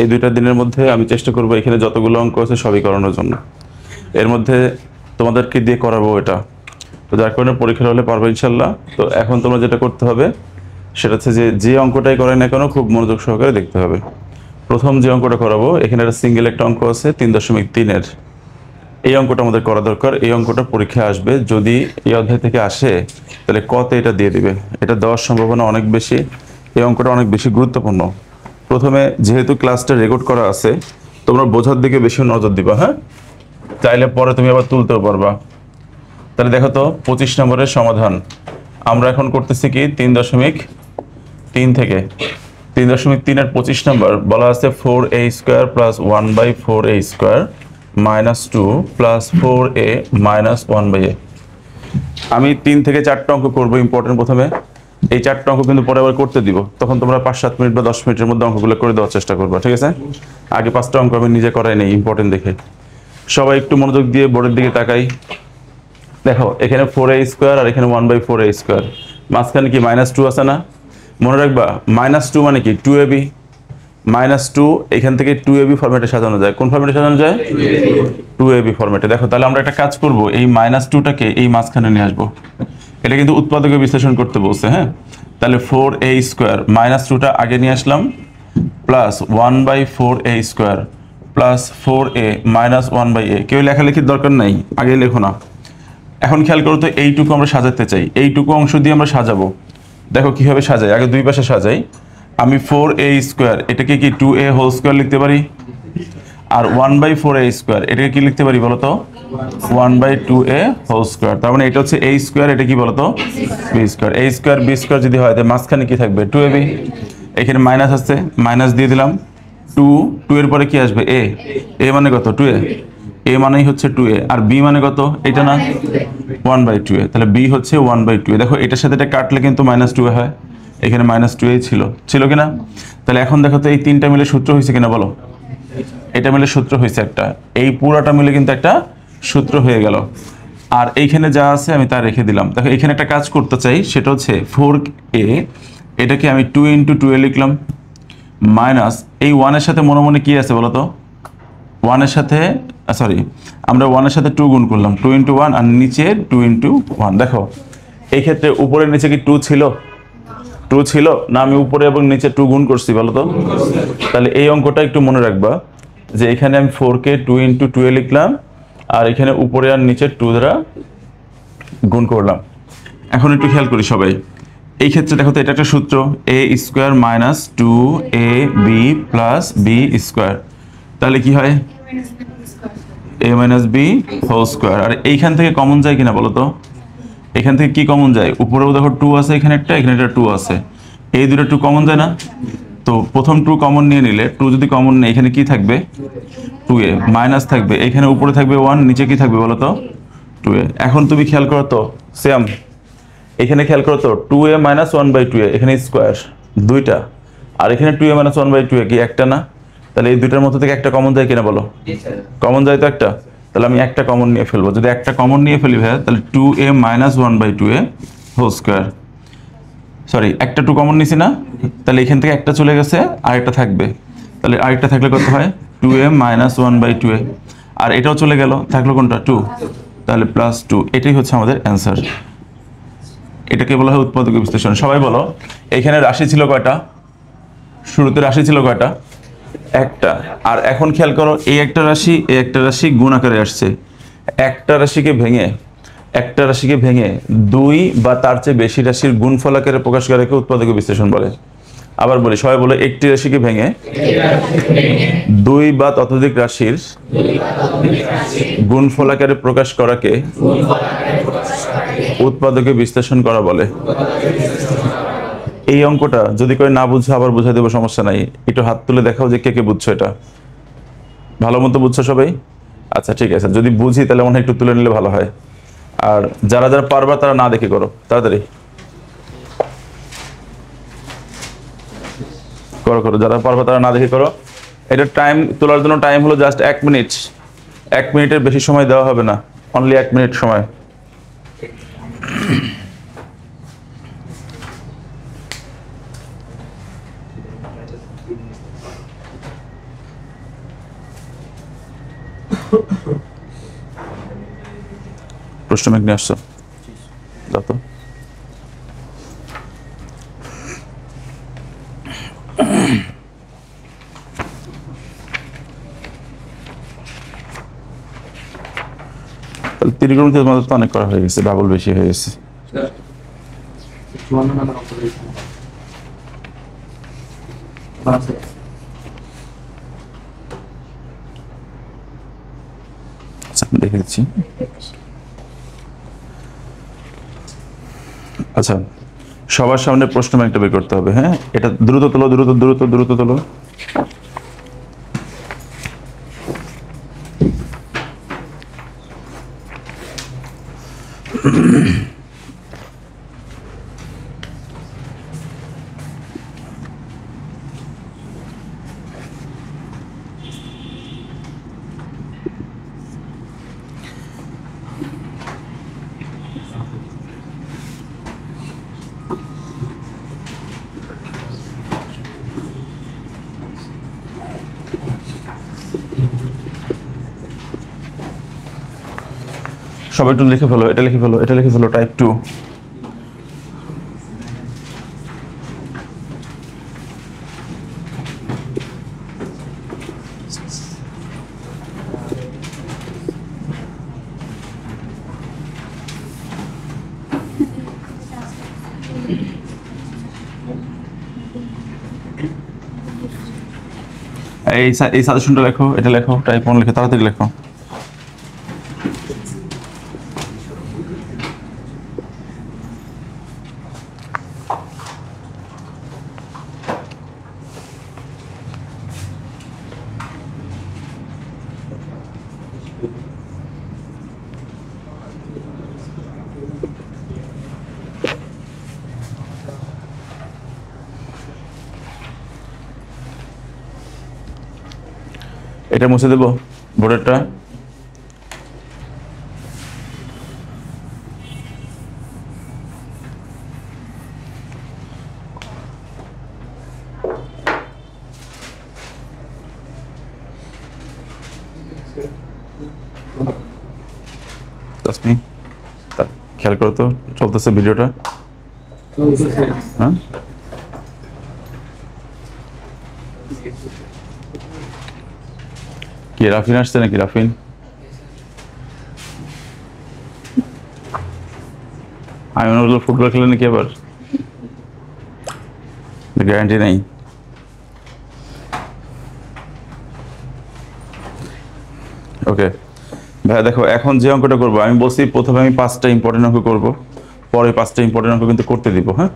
এই 2টা দিনের মধ্যে আমি চেষ্টা করব এখানে যতগুলো অঙ্ক আছে সবই করানোর জন্য। এর মধ্যে তোমাদেরকে দিয়ে করাবো এটা, তো যার কারণে পরীক্ষার হলে পারবে ইনশাল্লাহ। তো এখন তোমরা যেটা করতে হবে সেটা হচ্ছে যে অঙ্কটাই করে না কেন খুব মনোযোগ সহকারে দেখতে হবে। প্রথম যে অঙ্কটা করাবো এখানে একটা সিঙ্গেল একটা অঙ্ক আছে 3.3-এর, এই অঙ্কটা আমাদের করা দরকার। এই অঙ্কটা পরীক্ষায় আসবে, যদি এই অধ্যায় থেকে আসে তাহলে কতে এটা দিয়ে দিবে, এটা দেওয়ার সম্ভাবনা অনেক বেশি। এই অঙ্কটা অনেক বেশি গুরুত্বপূর্ণ। প্রথমে যেহেতু ক্লাসটা রেকর্ড করা আছে তোমরা বোঝার দিকে বেশি নজর দিবা, হ্যাঁ, চাইলে পরে তুমি আবার তুলতেও পারবা। তাহলে দেখো তো 25 নম্বরের সমাধান আমরা এখন করতেছি কি 3.3 থেকে 3.3-এর 25 নম্বর বলা আছে 4a square plus 1/4a square minus 2 plus 4a minus 1/a। আমি 3 থেকে 4টা অঙ্ক করবো ইম্পর্টেন্ট। প্রথমে এই 4টা অঙ্ক কিন্তু পরে আবার করতে দিব, তখন তোমরা 5-7 মিনিট বা 10 মিনিটের মধ্যে অঙ্কগুলো করে দেওয়ার চেষ্টা করবা, ঠিক আছে? আগে 5টা অঙ্ক আমি নিজে করাই নেই ইম্পর্টেন্ট দেখে। সবাই একটু মনোযোগ দিয়ে বোর্ডের দিকে তাকাই। দেখো এখানে 4a স্কোয়ার আর এখানে 1/4a স্কোয়ার, মাঝখানে কি -2 আছে না? মনে রাখবা -2 মানে কি 2ab, -2 এখান থেকে 2ab ফরম্যাটে সাজানো যায়। কোন ফরম্যাটে সাজানো যায়? 2ab ফরম্যাটে। দেখো তাহলে আমরা একটা কাজ করব, এই -2টাকে এই মাঝখানে নিয়ে আসবো। এটা কিন্তু উৎপাদকে বিশ্লেষণ করতে বলছে, হ্যাঁ। তাহলে 4a স্কোয়ার -2টা আগে নিয়ে আসলাম plus 1/4a square plus 4a minus 1/a। কেউ লেখালেখির দরকার নাই, আগে লেখো না। এখন খেয়াল করো তো, এইটুকু আমরা সাজাতে চাই, এইটুকু অংশ দিয়ে আমরা সাজাবো। দেখো কিভাবে সাজাই, আগে দুই পাশে সাজাই। আমি 4a স্কোয়ার এটাকে কি 2a হোল স্কোয়ার লিখতে পারি, আর 1/4a স্কোয়ার এটাকে কি লিখতে পারি বলতো 1/2a হোল স্কোয়ার। তার মানে এটা হচ্ছে a স্কোয়ার, এটা কি বলতো b square. a square b square যদি হয় তাহলে মাঝখানে কি থাকবে 2ab। এখানে মাইনাস আছে, মাইনাস দিয়ে দিলাম। 2 এর পরে কি আসবে a, a মানে কত 2a, a মানেই হচ্ছে 2a, আর b মানে কত এটা না 1/2a, তাহলে b হচ্ছে 1/2a। দেখো এটার সাথে এটা কাটলে কিন্তু -2a হয়, এখানে -2a ছিল কিনা? তাহলে এখন দেখো তো এই 3টা মিলে সূত্র হয়েছে কিনা বলো, এটা মিলে সূত্র হয়েছে একটা, এই পুরাটা মিলে কিন্তু একটা সূত্র হয়ে গেল। আর এইখানে যা আছে আমি তা রেখে দিলাম। দেখো এখানে একটা কাজ করতে চাই, সেটা হচ্ছে 4a এটাকে আমি 2 × 2a লিখলাম, মাইনাস এই 1 এর সাথে মনে মনে কি আছে বলো তো 1 এর সাথে সরি আমরা 1 এর সাথে 2 গুণ করলাম, 2 × 1 আর নিচে 2 × 1। দেখো এই ক্ষেত্রে উপরে নিচে কি 2 ছিল, 2 ছিল না? আমি উপরে এবং নিচে 2 গুণ করছি বলো তো। তাহলে এই অঙ্কটা একটু মনে রাখবা যে এখানে আমি 4কে 2 × 2a লিখলাম, আর এখানে উপরে আর নিচে 2 দ্বারা গুণ করলাম। এখন একটু খেয়াল করি সবাই, এই ক্ষেত্রে দেখো তো এটা একটা সূত্র, a square minus 2ab plus b square. তাহলে কি হয় a minus b whole square. আর এইখান থেকে কমন যায় কিনা বলো তো, এখান থেকে কি কমন যায়? উপরেও দেখো 2 আছে, এখানে একটা 2 আছে, এই দুটো 2 কমন যায় না? তো প্রথম 2 কমন নিয়ে নিলে 2 যদি কমন নেই এখানে কি থাকবে 2a, মাইনাস থাকবে এখানে, উপরে থাকবে 1, নিচে কি থাকবে বলো তো 2a। এখন তুমি খেয়াল করো তো সেম এখানে খেয়াল করো তো 2a মাইনাস 1/2a, এখানে স্কোয়ার দুইটা, আর এখানে 2a মাইনাস 1/2a কি একটা না? তাহলে এই দুইটার মধ্যে থেকে একটা কমন যায় কিনা বলো, কমন যায় তো একটা। তাহলে আমি একটা কমন নিয়ে ফেলবো, যদি একটা কমন নিয়ে ফেলি ভাই তাহলে 2a minus 1/2a whole square. Sorry একটা 2 কমন নিছি না, তাহলে এখান থেকে একটা চলে গেছে, আরেকটা থাকবে। তাহলে আরেকটা থাকলে কত হয় 2a মাইনাস 1/2a, আর এটাও চলে গেল, থাকলো কোনটা 2, তাহলে প্লাস 2। এটাই হচ্ছে আমাদের অ্যান্সার। এটাকে বলা হয় উৎপাদক বিশ্লেষণ। সবাই বলো এখানে রাশি ছিল কয়টা, শুরুতে রাশি ছিল কয়টা, একটা। আর এখন খেয়াল করো এই একটা রাশি গুণ আকারে আসছে, একটা রাশিকে ভেঙে 2 বা তার চেয়ে বেশি রাশির গুণফল আকারে প্রকাশ করাকে উৎপাদক বিশ্লেষণ বলে। আবার বলি, সবাই বলে একটি রাশিকে ভেঙে 2 বা ততোধিক রাশির গুণফল আকারে প্রকাশ করাকে উৎপাদকে বিশ্লেষণ করা বলে। এই অঙ্কটা যদি কেউ না বুঝছো আবার বুঝাই দেবো, সমস্যা নাই। একটু হাত তুলে দেখাও যে কে কে বুঝছো, এটা ভালো মতো বুঝছো সবাই? আচ্ছা ঠিক আছে, যদি বুঝি তাহলে মনে হয় একটু তুলে নিলে ভালো হয়। আর যারা যারা পারবা তারা না দেখে করো, তাড়াতাড়ি করো, যারা পারবা তারা না দেখে করো। এটা টাইম তোলার জন্য টাইম হলো জাস্ট 1 মিনিট, 1 মিনিটের বেশি সময় দেওয়া হবে না, অনলি 1 মিনিট সময়। প্রশ্ন ব্যাংক নিয়ে আসছো যত ত্রিকোণমিতির মধ্যে তো অনেক করা হয়ে গেছে, ডাবল বেশি হয়ে গেছে। দেখে দিচ্ছি। আচ্ছা, সবার সামনে প্রশ্ন ব্যাংকটা বের করতে হবে। হ্যাঁ, এটা দ্রুত তোলো, দ্রুত দ্রুত দ্রুত তোলো। সবাই একটু লিখে ফেলো, এটা লিখে ফেলো, এটা লিখে ফেলো। টাইপ 2। এই সাজেশনটা লেখো, এটা লেখো, টাইপ 1 লিখে তাড়াতাড়ি লেখো। এটা মুছে দেবো বোর্ডেরটা। খেয়াল করো তো, চলতেছে ভিডিওটা? হ্যাঁ, কি রাফিন আসছে নাকি? রাফিন আমি মনে করলো ফুটবল খেলে নাকি আবার, গ্যারান্টি নেই। ওকে ভাইয়া, দেখো এখন যে অঙ্কটা করবো, আমি বলছি প্রথমে আমি 5টা ইম্পর্টেন্ট অঙ্ক করবো, পরে 5টা ইম্পর্টেন্ট অঙ্ক কিন্তু করতে দিব। হ্যাঁ,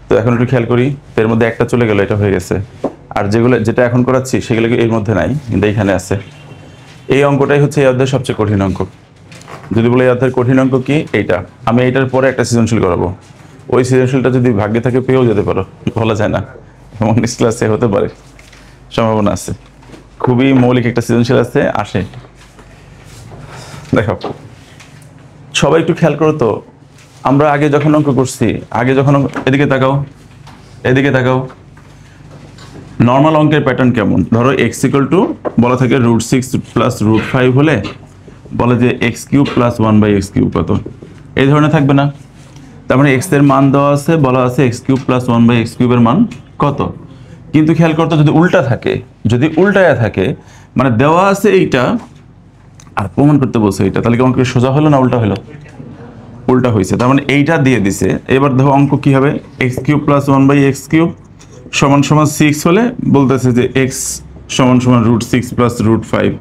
তো এখন একটু খেয়াল করি, এর মধ্যে একটা চলে গেল, এটা হয়ে গেছে। আর যেটা এখন করাচ্ছি সেগুলো এর মধ্যে নাই, কিন্তু এইখানে আছে। এই অঙ্কটাই হচ্ছে এই অধ্যায়ের সবচেয়ে কঠিন অঙ্ক। যদি বলে এই অধ্যায়ের কঠিন অঙ্ক কি, এইটা। আমি এইটার পরে একটা সৃজনশীল করাবো। ওই সৃজনশীলটা যদি ভাগ্যে থাকে পেয়েও যেতে পারো, বলা যায় না, এবং ক্লাসে হতে পারে, সম্ভাবনা আছে। খুবই মৌলিক একটা সৃজনশীল আছে, আসে। দেখো সবাই একটু খেয়াল করো তো, আমরা আগে যখন অঙ্ক করছি, এদিকে তাকাও, এদিকে তাকাও, নর্মাল অঙ্কের প্যাটার্ন কেমন? ধরো এক্স ইকুয়াল টু বলা থাকে √6 প্লাস √5 হলে বলে যে x cube plus 1/x cube কত, এই ধরনের থাকবে না? তার মানে এক্স এর মান দেওয়া আছে, বলা আছে এক্স কিউব প্লাস 1/x কিউবের মান কত। কিন্তু খেয়াল করতো, যদি উল্টা থাকে, যদি উল্টায়া থাকে, মানে দেওয়া আছে এইটা আর প্রমাণ করতে বলছে এইটা, তাহলে কি অঙ্ক সোজা হলো না উল্টা হলো? উল্টা হয়েছে। তার মানে এইটা দিয়ে দিছে। এবার দেখো অঙ্ক কি হবে, x cube plus 1/x cube সমান সমান 6 হলে বলতেছে যে এক্স সমান সমান √6 প্লাস √5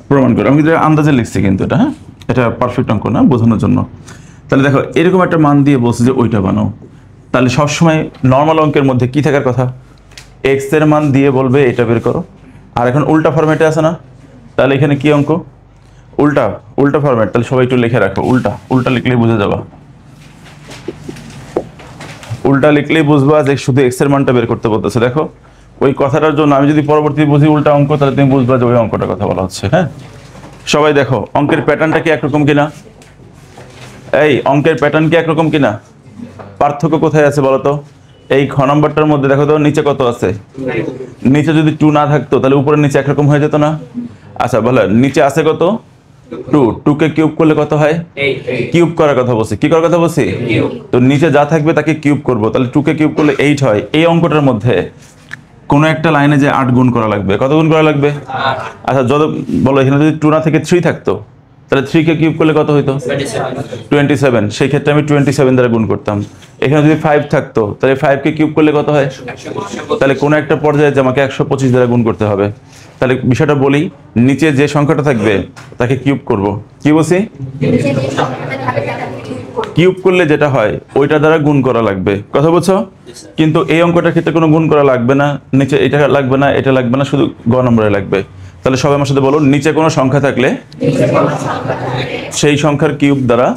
প্রমাণ করে। আমি আন্দাজে লিখছি কিন্তু এটা, হ্যাঁ, এটা পারফেক্ট অঙ্ক না, বোঝানোর জন্য। তাহলে দেখো এরকম একটা মান দিয়ে বলছে যে ওইটা বানাও। তাহলে সবসময় নর্মাল অঙ্কের মধ্যে কি থাকার কথা, এক্স এর মান দিয়ে বলবে এটা বের করো। আর এখন উল্টা ফরম্যাটে আছে না, তাহলে এখানে কি অঙ্ক, উল্টা ফরম্যাট। তাহলে সবাই একটু লিখে রাখো, উল্টা লিখলেই বুঝে যাবা। উল্টা লিখলেই বুঝবা যে শুধু এক্স এর মানটা বের করতে বলতেছে। দেখো ওই কথাটার জন্য আমি যদি পরবর্তী বুঝি উল্টা অঙ্ক, তাহলে তুমি বুঝবা যে ওই অঙ্কটার কথা বলা হচ্ছে। হ্যাঁ, সবাই দেখো অঙ্কের প্যাটার্নটা কি একরকম কিনা? এই অঙ্কের প্যাটার্ন কি একরকম কিনা? পার্থক্য কোথায় আছে বলো তো? এই খ নম্বরটার মধ্যে দেখো তো নিচে কত আছে, নিচে যদি 2 না থাকতো তাহলে উপরে নিচে একরকম হয়ে যেত না? আচ্ছা বলো নিচে আছে কত 2, 2 কে কিউব করলে কত হয়? কিউব করার কথা বলছি, কি করার কথা বলছি? তো নিচে যা থাকবে তাকে কিউব করব, তাহলে 2 কে কিউব করলে 8 হয়। এই অঙ্কটার মধ্যে কোন একটা লাইনে যে 8 গুণ করা লাগবে, কত গুণ করা লাগবে? আচ্ছা যত বলো এখানে যদি 2 না থেকে 3 থাকতো তাহলে 3 কে কিউব করলে কত হইতো? 27। সেই ক্ষেত্রে আমি 27 দ্বারা গুণ করতাম। এখানে যদি 5 থাকতো তাহলে 5 কে কিউব করলে কত হয়? তাহলে কোন একটা পর্যায়ে যে আমাকে 125 দ্বারা গুণ করতে হবে। তাহলে বিষয়টা বলি, নিচে যে সংখ্যাটা থাকবে তাকে কিউব করব। কি বলছি? কিউব করলে যেটা হয় ওইটা দ্বারা গুণ করা লাগবে, কথা বলছো? কিন্তু এই অঙ্কটার ক্ষেত্রে কোনো গুণ করা লাগবে না, নিচে এটা লাগবে না, এটা লাগবে না, শুধু গ নম্বরে লাগবে। তাহলে সবাই আমার সাথে বলো, নিচে কোনো সংখ্যা থাকলে সেই সংখ্যার কিউব দ্বারা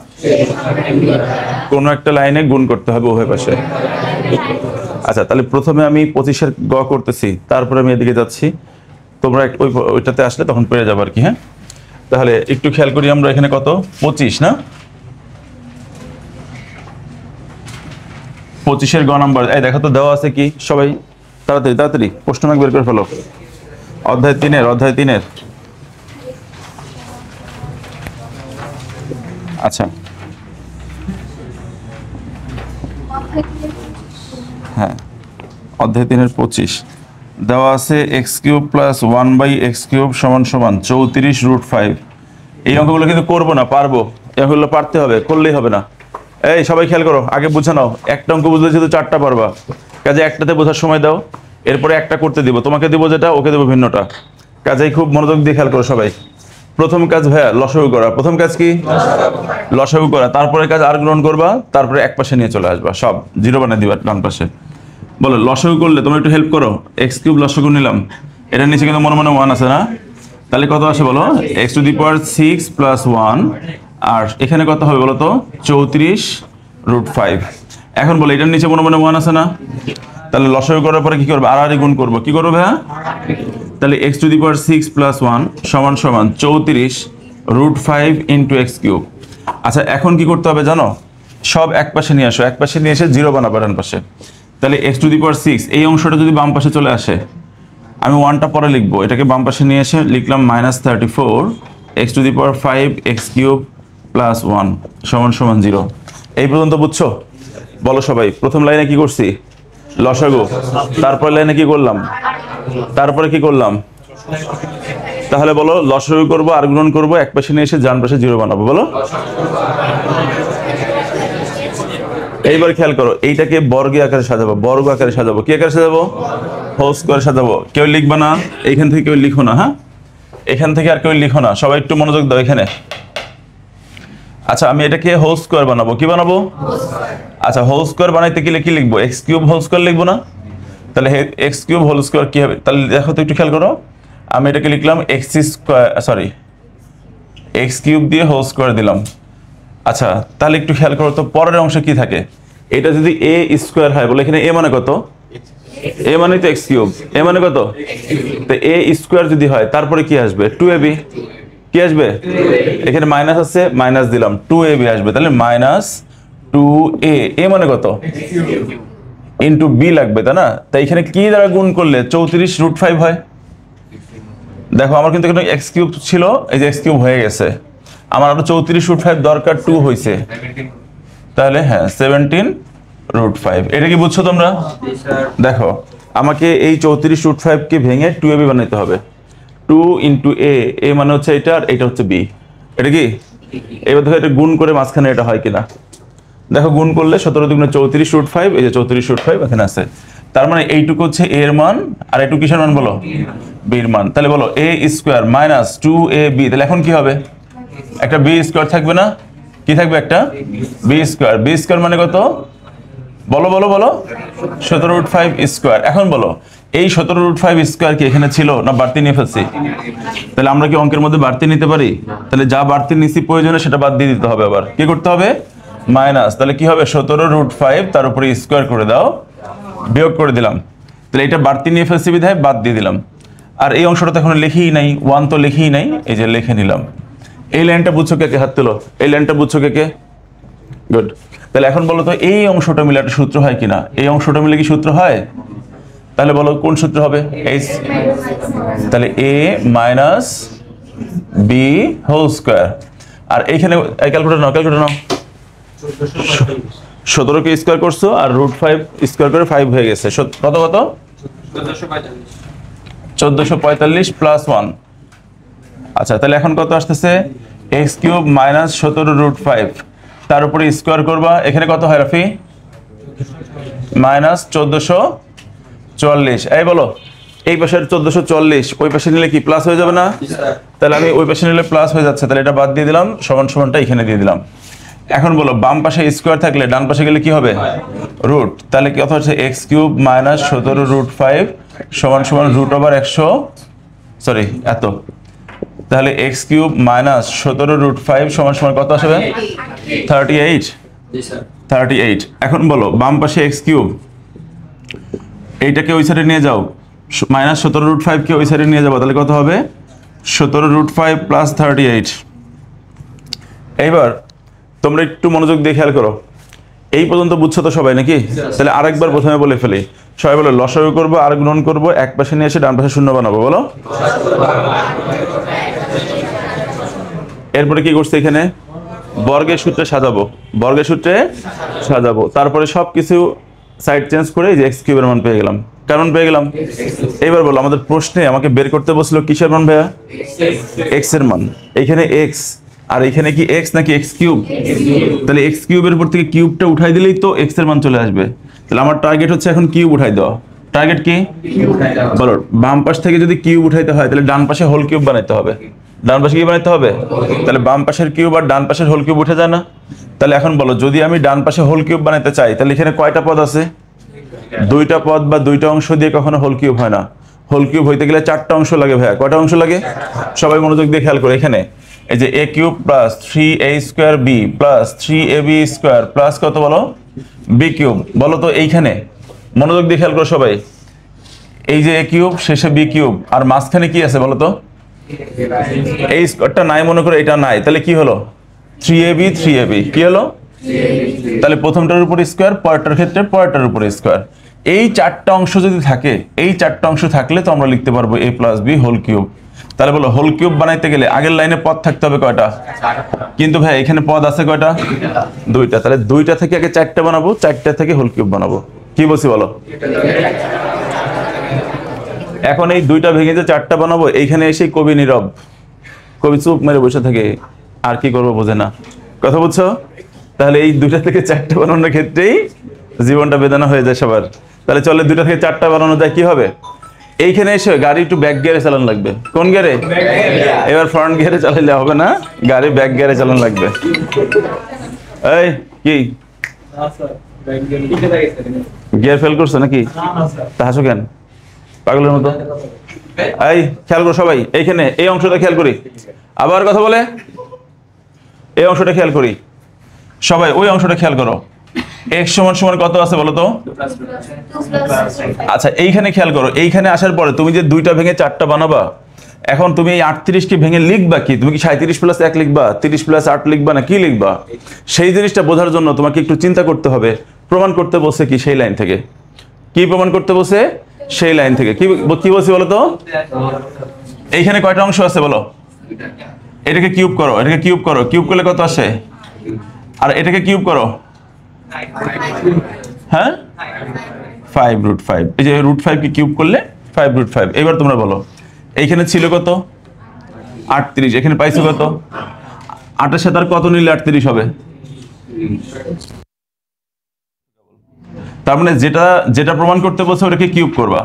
কোনো একটা লাইনে গুণ করতে হবে উভয় পাশে। আচ্ছা তাহলে প্রথমে আমি 25-এর গ করতেছি, তারপরে আমি এদিকে যাচ্ছি, তোমরা ওইটাতে আসলে তখন পেরে যাবো আর কি। হ্যাঁ তাহলে একটু খেয়াল করি, আমরা এখানে কত 25 না, 25-এর গ নাম্বার। এই দেখো তো দেওয়া আছে কি, সবাই তাড়াতাড়ি তাড়াতাড়ি প্রশ্ন ব্যাংক বের করে ফেলো। অধ্যায় 3-এর আচ্ছা হ্যাঁ অধ্যায় 3-এর 25 দেওয়া আছে x³ + 1/x³ = 34√5। এই অঙ্কগুলো কিন্তু করবো না, পারবো, এই অঙ্কগুলো পারতে হবে, করলেই হবে না। এই সবাই খেয়াল করো, আগে বুঝে নাও, একটা অঙ্ক বুঝলে শুধু 4টা পারবা, কাজে একটাতে বোঝার সময় দাও, এরপরে একটা করতে দিব, তোমাকে দিব যেটা, ওকে দেবো ভিন্নটা। কাজেই খুব মনোযোগ দিয়ে খেয়াল করো সবাই। প্রথম কাজ ভাইয়া লসাগু করা। প্রথম কাজ কি? লসাগু করা। তারপরে কাজ আর গ্রহণ করবা, তারপরে এক পাশে নিয়ে চলে আসবা, সব 0 বানিয়ে দিবা ডান পাশে। বলো লসাগু করলে তোমরা একটু হেল্প করো। x³ লসাগু নিলাম, এটার নিচে কিন্তু মনে মনে 1 আছে না, তাহলে কত আসে বলো? x⁶ + 1, আর এখানে কত হবে বলো তো? 34√5। এখন বলো এটার নিচে মনে মনে 1 আছে না, তাহলে লসাগু করার পরে কি করবে? আর গুণ করবো, কি করবো ভাইয়া? তাহলে x⁶ + 1 = 34√5 × x³। আচ্ছা এখন কি করতে হবে জানো? সব এক পাশে নিয়ে আসো, এক পাশে নিয়ে এসে 0 বানাবো ডান পাশে। তাহলে x⁶ এই অংশটা যদি বাম পাশে চলে আসে, আমি 1টা পরে লিখবো, এটাকে বাম পাশে নিয়ে এসে লিখলাম -34 x⁵ x³ + 1 = 0। এই পর্যন্ত বুঝছো? বলো সবাই, প্রথম লাইনে কি করছি? লসাগু। তারপর লাইনে কি করলাম? তারপরে কি করলাম? তাহলে বলো লসাগু করবো, আর গুণন করবো, এক পাশে নিয়ে এসে ডান পাশে 0 বানাবো। বলো এইবার খেয়াল করো, এইটাকে বর্গ আকারে সাজাবো, বর্গ আকারে সাজাবো। কি আকারে সাজাবো? হোল স্কয়ার সাজাবো। কেউ লিখবে না, এইখান থেকে কেউ লিখো না, হ্যাঁ এখান থেকে আর কেউ লিখো না, সবাই একটু মনোযোগ দাও এখানে। আচ্ছা আমি এটাকে হোল স্কয়ার বানাবো। কি বানাবো? আচ্ছা হোল স্কয়ার বানাইতে গেলে কি লিখবো? x³ হোল স্কয়ার লিখবো না? তাহলে x³ হোল স্কয়ার কি হবে? তাহলে দেখো তো একটু খেয়াল করো, আমি এটাকে লিখলাম x³ দিয়ে হোল স্কয়ার দিলাম। আচ্ছা তাহলে একটু খেয়াল করো তো পরের অংশে কি থাকে। এটা যদি a² হয়, বলে এখানে a মানে কত? a মানে তো x³, a মানে কত? তো a² যদি হয় তারপরে কি আসবে? 2ab। কি আসবে? এখানে মাইনাস আছে, মাইনাস দিলাম, 2ab আসবে। তাহলে -2a, a মানে কত? ইন্টু b লাগবে, তাই না? তাই এখানে কি দ্বারা গুণ করলে 34√5 হয়? দেখো আমার কিন্তু এখানে x³ ছিল, এই যে x³ হয়ে গেছে, আমার আরো 34√5 দরকার, 2 হয়েছে, তাহলে হ্যাঁ 17√5। এটা কি বুঝছো তোমরা? দেখো আমাকে এই 34√5 কে ভেঙে 2ab বানাইতে হবে। 2 × a মানে হচ্ছে এটা, আর এটা হচ্ছে b। এটা কি? এবার দেখো এটা গুণ করে মাঝখানে এটা হয় কিনা। দেখো গুণ করলে 17 × 34√5, এই যে 34√5 এখানে আছে। তার মানে এইটুকু হচ্ছে a এর মান, আর এইটুকু কিসের মান বলো? b এর মান। তাহলে বলো a² - 2ab, তাহলে এখন কি হবে? একটা b² থাকবে না? কি থাকবে? একটা b²। b² মানে কত? বলো বলো বলো, 17√5²। এখন বলো এই 17√5² কি এখানে ছিল না বাড়তি নিয়ে ফেলছি? তাহলে আমরা কি অঙ্কের মধ্যে বাড়তি নিতে পারি? তাহলে যা বাড়তি নিছি প্রয়োজনে সেটা বাদ দিয়ে দিতে হবে। আবার কি করতে হবে? মাইনাস। তাহলে কি হবে? 17√5 তার উপরে স্কয়ার করে দাও, বিয়োগ করে দিলাম। তাহলে এটা বাড়তি নিয়ে ফেলছি বিধায় বাদ দিয়ে দিলাম। আর এই অংশটা তো এখন লিখিই নাই, 1 তো লিখিই নাই, এই যে লিখে নিলাম। এই লাইনটা বুঝছো কে? হাত তোলো। এই লাইনটা বুঝছো কে? গুড। তাহলে এখন বলো তো এই অংশটা মিলে একটা সূত্র হয় কিনা? এই অংশটা মিলে কি সূত্র হয়? তাহলে বলো কোন সূত্র হবে? তাহলে a - বি হোল স্কোয়ার। আর এইখানে ক্যালকুলেটর নাও 17কে স্কোয়ার করছো আর √5 স্কোয়ার করে 5 হয়ে গেছে। কত 1445 প্লাস 1। আচ্ছা, তাহলে এখন কত আসতেছে? x³ মাইনাস 17√5, তার উপরে স্কোয়ার করবা। এখানে কত হয় রাফি? মাইনাস 1444। এই বলো, এই পাশের 1444 ওই পাশে নিলে কি প্লাস হয়ে যাবে না? তাহলে আমি ওই পাশে নিলে প্লাস হয়ে যাচ্ছে, তাহলে এটা বাদ দিয়ে দিলাম, সমান সমানটা এখানে দিয়ে দিলাম। এখন বলো, বাম পাশে স্কোয়ার থাকলে ডান পাশে গেলে কি হবে? রুট। তাহলে কত হচ্ছে? x³ মাইনাস 17√5 সমান সমান √100, সরি এত। তাহলে x³ মাইনাস 17√5 সমান সমান কত আসবে? 38। এখন বলো, বাম পাশে x³ এইটাকে ওই সাইডে নিয়ে যাও, মাইনাস 17√5 কে ওই সাইডে নিয়ে যাবো, তাহলে কত হবে? 17√5 প্লাস 38। এইবার তোমরা একটু মনোযোগ দিয়ে খেয়াল করো, এই পর্যন্ত বুঝছো তো সবাই নাকি? তাহলে আরেকবার প্রথমে বলে ফেলি, সবাই বলো লসাগু করবো আর গুণন করবো, এক পাশে নিয়ে এসে ডান পাশে শূন্য বানাবো। বলো, এরপরে কি করছে? এখানে বর্গের সূত্রে সাজাবো, তারপরে সবকিছু সাইড চেঞ্জ করে এই যে x³ এর মান পেয়ে গেলাম। কারণ পেয়ে গেলাম। এবার বলো, আমাদের প্রশ্নে আমাকে বের করতে বলছিল কিসের মান ভাইয়া? x এর মান। এখানে x আর এখানে কি x নাকি x³? তাহলে x³ এর উপর থেকে কিউবটা উঠাই দিলেই তো x এর মান চলে আসবে। তাহলে আমার টার্গেট হচ্ছে এখন কিউব উঠাই দেওয়া। টার্গেট কি? বলো, বাম পাশ থেকে যদি কিউব উঠাইতে হয় তাহলে ডান পাশে হোল কিউব বানাইতে হবে। ডান পাশে কি বানাইতে হবে? তাহলে বাম পাশের কিউব আর ডান পাশের হোল কিউব উঠে যায় না? তাহলে এখন বলো, যদি আমি ডান পাশে হোল কিউব বানাইতে চাই তাহলে এখানে কয়টা পদ আছে? দুইটা পদ বা দুইটা অংশ দিয়ে কখনো হোল কিউব হয় না। হোল কিউব হইতে গেলে চারটা অংশ লাগে ভাইয়া। কয়টা অংশ লাগে? সবাই মনোযোগ দিয়ে খেয়াল করে, এখানে এই যে a³ plus 3a² b plus 3ab² plus কত বলো? b³ বলো তো। এইখানে মনোযোগ দিয়ে খেয়াল করো সবাই, এই যে a³ শেষে b³ আর মাঝখানে কি আছে বলো তো? এই স্কোয়ারটা নাই, মনে করো এটা নাই, তাহলে কি হলো? 3ab কি হলো? তাহলে প্রথমটার উপর স্কোয়ার, পরেরটার ক্ষেত্রে পরেরটার উপর স্কোয়ার। এই চারটা অংশ যদি থাকে, এই চারটা অংশ থাকলে তো আমরা লিখতে পারবো a plus b whole cube. তাহলে বলো, হোল কিউব বানাইতে গেলে আগের লাইনে পদ থাকতে হবে কয়টা? কিন্তু ভাই এখানে পদ আছে কয়টা? দুইটা। তাহলে দুইটা থেকে আগে চারটা বানাবো, চারটা থেকে হোল কিউব বানাবো। কি বলছি বলো? এখন এই দুইটা ভেঙে যে চারটা বানাবো, এইখানে এসে কবি নীরব, কবি চুপ মেরে বসে থাকে, আর কি করবো বোঝে না। কথা বুঝছো? তাহলে এই দুইটা থেকে চারটা বানানোর ক্ষেত্রেই জীবনটা বেদনা হয়ে যায় সবার। তাহলে চলে, দুইটা থেকে চারটা বানানো যায়। কি হবে? এইখানে এসে গাড়ি একটু ব্যাক গিয়ারে চালানো লাগবে। কোন গিয়ারে? এবার ফ্রন্ট গিয়ারে চালাইলে হবে না, গাড়ি ব্যাক গিয়ারে চালানো লাগবে। এই কি গিয়ার ফেল করছো নাকি? তা হাসো কেন পাগলের মতো? এই খেয়াল করো সবাই, এইখানে এই অংশটা খেয়াল করি। আবার কথা বলে, এই অংশটা খেয়াল করি সবাই, ওই অংশটা খেয়াল করো। x সমান সমান কত আছে বলো তো? আচ্ছা, এইখানে খেয়াল করো, এইখানে আসার পরে তুমি যে দুইটা ভেঙে চারটা বানাবা, এখন তুমি এই 38 কে ভেঙে লিখবা কি? তুমি কি 37 প্লাস 1 লিখবা, 30 প্লাস 8 লিখবা, না কি লিখবা? সেই জিনিসটা বোঝার জন্য তোমাকে একটু চিন্তা করতে হবে। প্রমাণ করতে বসে কি সেই লাইন থেকে? কি প্রমাণ করতে বসে? সেই লাইন থেকে। কি বলছি বলো তো? এইখানে কয়টা অংশ আছে বলো? এটাকে কিউব করো, এটাকে কিউব করো, কিউব করলে কত আসে? আর এটাকে কিউব করো, হ্যাঁ 5√5। এই যে √5 কে কিউব করলে 5√5। এবার তোমরা বলো, এইখানে ছিল কত? 38। এখানে পাইছো কত? 8 সাথে আর কত নিলে 38 হবে? তার মানে যেটা যেটা প্রমাণ করতে বলছে ওটাকে কিউব করবা,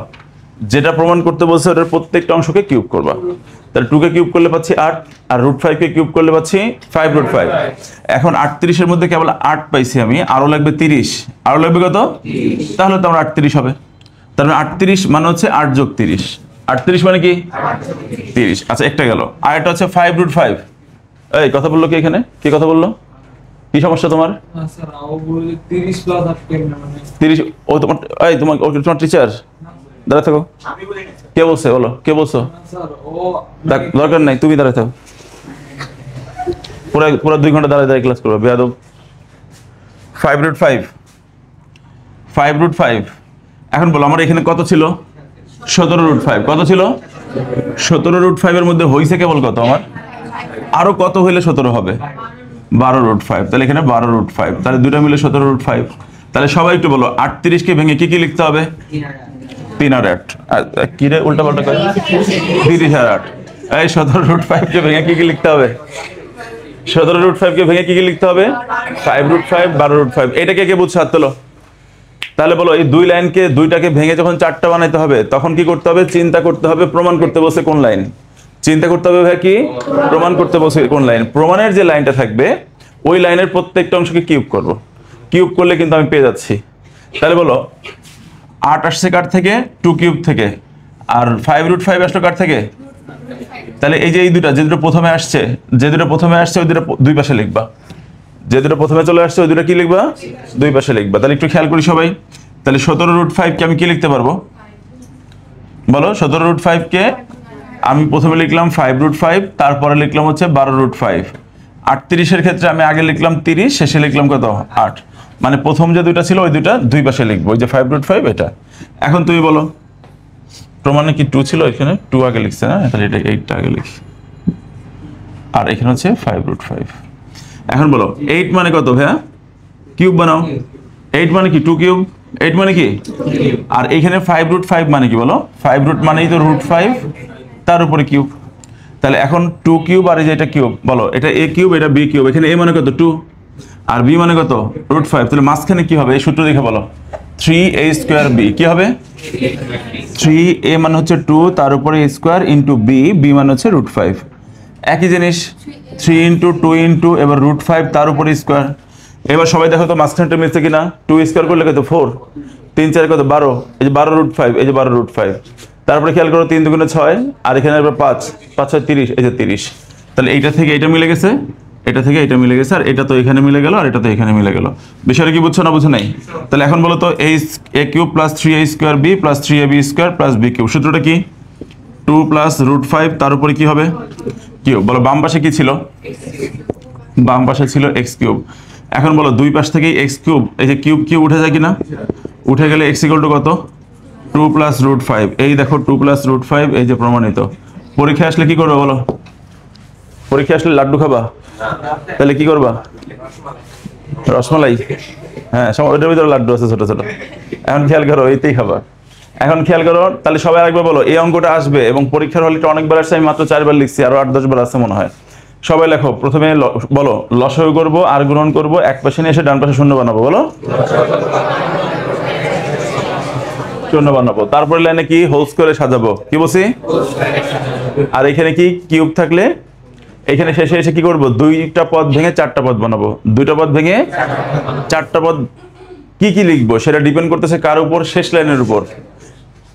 যেটা প্রমাণ করতে বলছে ওটার প্রত্যেকটা অংশকে কিউব করবা। তাহলে 2 কে কিউব করলে পাচ্ছি 8, আর √5 কে কিউব করলে পাচ্ছি 5√5। এখন 38 এর মধ্যে কেবল 8 পাইছি আমি, আরো লাগবে 30। আরো লাগবে কত? তাহলে তো আমরা 38 হবে। তার মানে 38 মানে হচ্ছে 8 যোগ 30। 38 মানে কি? 30। আচ্ছা, একটা গেল। আর এটা হচ্ছে 5√5। এই কথা বললো কি? এখানে কি কথা বললো? কি সমস্যা তোমার? স্যার ও বলে 30 প্লাস 8 কেন মানে 30? ও তোমার, এই তোমার তোমার টিচার? দাঁড়া থাকো। আমি বলি না কে বলছে বলো? কে বলছো? স্যার ও দরকার নাই, তুমি দাঁড়ায় থাকো। পুরো পুরো 2 ঘন্টা দাঁড়ায় দাঁড়ায় ক্লাস করবে বেয়াদব। 5√5। এখন বলো, আমার এখানে কত ছিল? 17√5। কত ছিল? 17√5 এর মধ্যে হয়েছে কেবল কত আমার, আরো কত হইলে 17 হবে, 12√5। তাহলে এখানে 12√5, তাহলে দুটো মিলে 17√5। তাহলে সবাই একটু বলো 38কে ভেঙে কি কি লিখতে হবে? 3/8। কি রে উল্টা পাল্টা করে 30/8। এই 17√5 কে ভেঙে কি কি লিখতে হবে? 17√5 কে ভেঙে কি কি লিখতে হবে? 5√5, 12√5। এটাকে কে বুঝছো হাত তোলো। তাহলে বলো এই দুই লাইনকে দুইটাকে ভেঙে যখন চারটা বানাইতে হবে তখন কি করতে হবে? চিন্তা করতে হবে প্রমাণ করতে বসে কোন লাইন। চিন্তা করতে হবে ভাই কি প্রমাণ করতে বসে কোন লাইন। প্রমাণের যে লাইনটা থাকবে ওই লাইনের প্রত্যেকটা অংশকে কিউব করব। কিউব করলে কিন্তু আমি পেয়ে যাচ্ছি। তাহলে বলো 8 আসছে কার থেকে? 2 কিউব থেকে। আর 5√5 আসলো কার থেকে? তাহলে এই যে এই দুটো যে দুটো প্রথমে আসছে ওই দুটো দুই পাশে লিখবা। যে দুটো প্রথমে চলে আসছে ওই দুটো কি লিখবা? দুই পাশে লিখবা। তাহলে একটু খেয়াল করি সবাই। তাহলে 17√5 কে আমি কি লিখতে পারবো বলো? 17√5 কে আমি প্রথমে লিখলাম 5√5, তারপরে লিখলাম হচ্ছে 12√5। 38 এর ক্ষেত্রে আমি আগে লিখলাম 30, শেষে লিখলাম কত? 8। মানে প্রথম যে দুইটা ছিল ওই দুইটা দুই পাশে লিখবো, ওই যে 5√5 এটা। এখন তুমি বলো প্রমাণে কি 2 ছিল? এখানে 2 আগে লিখছে না, তাহলে এটা 8টা আগে লিখি। আর এখানে হচ্ছে 5√5। এখন বলো 8 মানে কত ভাইয়া? কিউব বানাও। 8 মানে কি? 2 কিউব। 8 মানে কি? আর এখানে 5√5 মানে কি বলো? 5 মানেই তো √5 তার উপরে কিউব। তাহলে এখন 2 কিউব আর এই যে এটা কিউব, বলো এটা a কিউব এটা b কিউব। এখানে a মানে কত? 2 আর b মানে কত? √5। তাহলে মাঝখানে কি হবে? এই সূত্র দেখে বলো 3a²b কি হবে? 3a মানে হচ্ছে 2 তার উপরে a স্কয়ার ইনটু b মানে হচ্ছে √5। একই জিনিস 3 ইনটু 2 ইনটু এবার √5 তার উপরে স্কয়ার। এবার সবাই দেখো তো মাঝখানটা মিলছে কিনা? 2 স্কয়ার করলে কত? 4, 3 4 কত? 12। এই যে 12√5, এই যে 12√5। তারপরে খেয়াল করো 3 2 6 আর এখানে এবার 5 5 6 30, এই যে 30। তাহলে এইটা থেকে এটা মিলে গেছে, এটা থেকে এটা মিলে গেছে, আর এটা তো এখানে মিলে গেল, আর এটা তো এখানে মিলে গেল। বিষয়টা কি বুঝছো না বুঝো নাই? তাহলে এখন বলো তো a cube plus 3a²b plus 3ab² plus b cube. সূত্রটা কি? 2 প্লাস √5 তার উপরে কি হবে? কিউব। বলো বাম পাশে কি ছিল? বাম পাশে ছিল x কিউব। এখন বলো দুই পাশ থেকেই x কিউব, এই যে কিউব কিউব উঠে যায় কিনা? উঠে গেলে x ইকুয়াল টু কত? 2 প্লাস √5। এই দেখো 2 প্লাস √5, এই যে প্রমাণিত। পরীক্ষা আসলে কি করবে বলো? পরীক্ষা আসলে লাড্ডু খাবা? তাহলে কি করবা? রসমালাই? হ্যাঁ, ওইটার ভিতরে লাড্ডু আছে ছোট ছোট। এখন খেয়াল করো এইতেই খাবা। এখন খেয়াল করো তাহলে সবাই আরেকবার বলো এই অঙ্কটা আসবে এবং পরীক্ষার হলে অনেকবার আসছে, আমি মাত্র 4 বার লিখছি, আরো 8 10 বার আছে মনে হয়। সবাই লেখো। প্রথমে বলো লসাগু করব আর গ্রহণ করব, এক পাশে নিয়ে এসে ডান পাশে শূন্য বানাবো। বলো শূন্য বানাবো। তারপরে লাইনে কি হোলস করে সাজাবো, কি বলছি? আর এখানে কি কিউব থাকলে এখানে শেষে এসে কি করব? দুইটা পদ ভেঙে চারটা পদ বানাবো। দুইটা পদ ভেঙে চারটা পদ কি কি লিখবো সেটা ডিপেন্ড করতেছে কার উপর? শেষ লাইনের উপর।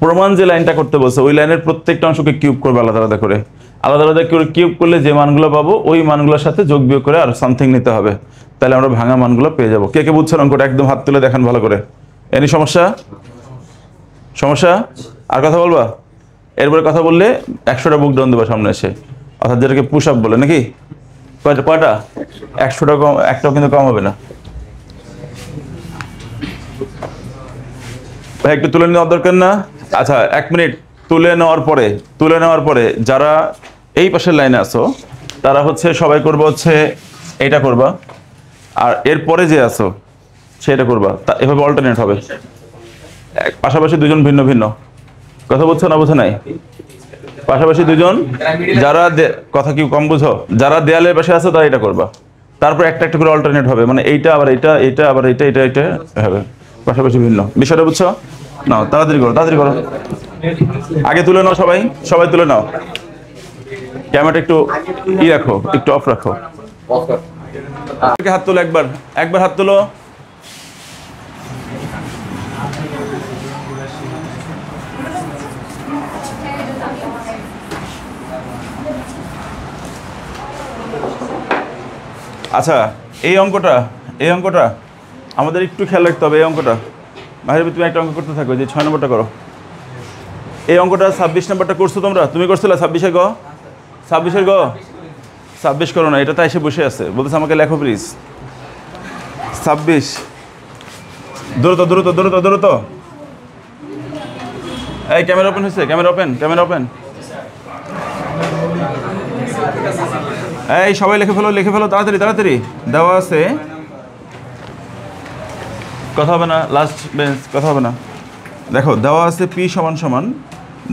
প্রমাণ যে লাইনটা করতে বলছে ওই লাইনের প্রত্যেকটা অংশকে কিউব করবে আলাদা আলাদা করে। আলাদা আলাদা করে কিউব করলে যে মানগুলো পাবো ওই মানগুলোর সাথে যোগ বিয়োগ করে আর সামথিং নিতে হবে। তাহলে আমরা ভাঙা মানগুলো পেয়ে যাবো। কে কে বুঝছেন অঙ্কটা? একদম হাত তুলে দেখান ভালো করে। এনি সমস্যা? সমস্যা? আর কথা বলবা? এরপরে কথা বললে 100টা বুক ডাউন দেবা সামনে এসে, অর্থাৎ যেটাকে পুশ আপ বলে নাকি? কয়টা? 100টা কম, একটাও কিন্তু কম হবে না। ভাই একটু তুলে নেওয়ার দরকার না? আচ্ছা 1 মিনিট। তুলে নেওয়ার পরে যারা এই পাশের লাইনে আছো তারা হচ্ছে সবাই করবো হচ্ছে এইটা করবা, আর এরপরে যে আছো সেটা করবা। এভাবে অল্টারনেট হবে, পাশাপাশি দুজন ভিন্ন ভিন্ন। কথা বুঝছো না বুঝো নাই? পাশাপাশি দুজন, যারা কথা কি কম বুঝো, যারা দেয়ালের পাশে আছে তারা এটা করবা। তারপর একটা একটা করে অল্টারনেট হবে, মানে এইটা আবার এইটা, এইটা আবার এইটা, এটা এটা হবে, পাশাপাশি ভিন্ন। বিষয়টা বুঝছো? নাও তাড়াতাড়ি করো। আগে তুলে নাও সবাই তুলে নাও। ক্যামেরাটা একটু রাখো, একটু অফ রাখো। হাত তুলো, একবার হাত তুলো। আচ্ছা এই অঙ্কটা আমাদের একটু খেয়াল রাখতে হবে। এই অঙ্কটা মাহির, তুমি একটা অঙ্ক করতে থাকো, যে 6 নম্বরটা করো। এই অঙ্কটা 26 নম্বরটা করছো তোমরা? তুমি করছিলে 26-এর গ? 26-এর গ 26 করো না, এটা তো এসে বসে আছে, বলতেছে আমাকে লেখো প্লিজ। 26 দ্রুত। এই ক্যামেরা ওপেন হয়েছে? Camera open. এই সবাই লিখে ফেলো তাড়াতাড়ি তাড়াতাড়ি। দেওয়া আছে, কথা হবে না, লাস্ট বেঞ্চ, কথা হবে না। দেখো দেওয়া আছে পি সমান সমান,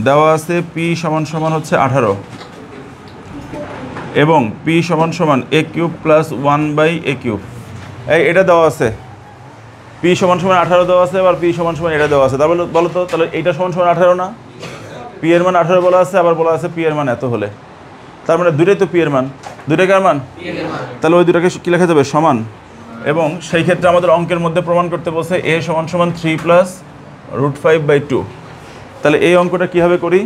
দেওয়া আছে পি সমান সমান হচ্ছে 18 এবং পি সমান সমান এ কিউব প্লাস 1/a কিউব। এটা দেওয়া আছে, পি সমান সমান 18 দেওয়া আছে, আবার পি সমান সমান এটা দেওয়া আছে। তাহলে বলো তো, তাহলে এইটা সমান সমান 18 না? পি এর মান 18 বলা আছে, আবার বলা আছে পি এর মান এত হলে, তার মানে দুইটাই তো পি এর মান, দুইটাই কার মান? তাহলে ওই দুটাকে কী লেখা যাবে? সমান। এবং সেই ক্ষেত্রে আমাদের অঙ্কের মধ্যে প্রমাণ করতে বলছে এ সমান সমান 3 + √5/2। তাহলে এই অঙ্কটা কীভাবে করি?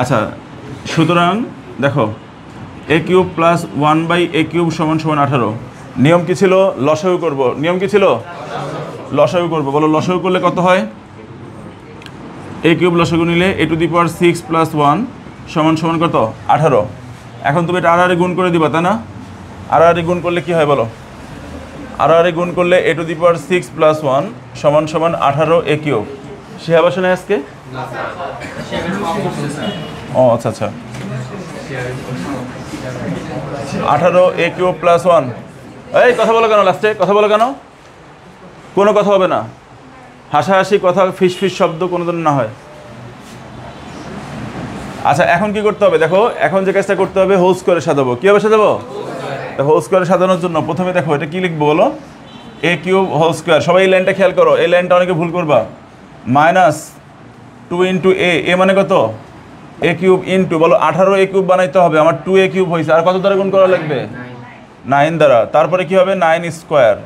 আচ্ছা, সুতরাং দেখো এ কিউব প্লাস 1/a কিউব সমান সমান 18। নিয়ম কি ছিল? লসাগু করব। নিয়ম কি ছিল? লসাগু করব। বলো লসাগু করলে কত হয়? এ কিউব লসাগু নিলে a⁶ + 1 সমান সমান কত? 18। এখন তুমি এটা আড়াআড়ি গুণ করে দিবা, তাই না? আড়াআড়ি গুণ করলে কি হয় বলো? আড়াআড়ি গুণ করলে a⁶ + 1 সমান সমান 18a কিউব। শিহাব আসে না আজকে? ও আচ্ছা আচ্ছা, 18a³ + 1। এই কথা বলো কেন? লাস্টে কথা বলো কেন? কোনো কথা হবে না, হাসাহাসি কথা, ফিস ফিস শব্দ কোনো দিন না হয়। আচ্ছা এখন কি করতে হবে দেখো, এখন যে কাজটা করতে হবে হোল স্কোয়ারে সাজাবো। কীভাবে সাজাবো? হোল স্কোয়ারে সাজানোর জন্য প্রথমে দেখো এটা কী লিখবো বলো? a³ whole square. সবাই এই লাইনটা খেয়াল করো, এই লাইনটা অনেকে ভুল করবা। -2 × a মানে কত? a³ ইন্টু, বলো 18a³ বানাইতে হবে, আমার 2a³ হয়েছে, আর কত দ্বারা গুণ করা লাগবে? 9 দ্বারা। তারপরে কি হবে? 9²।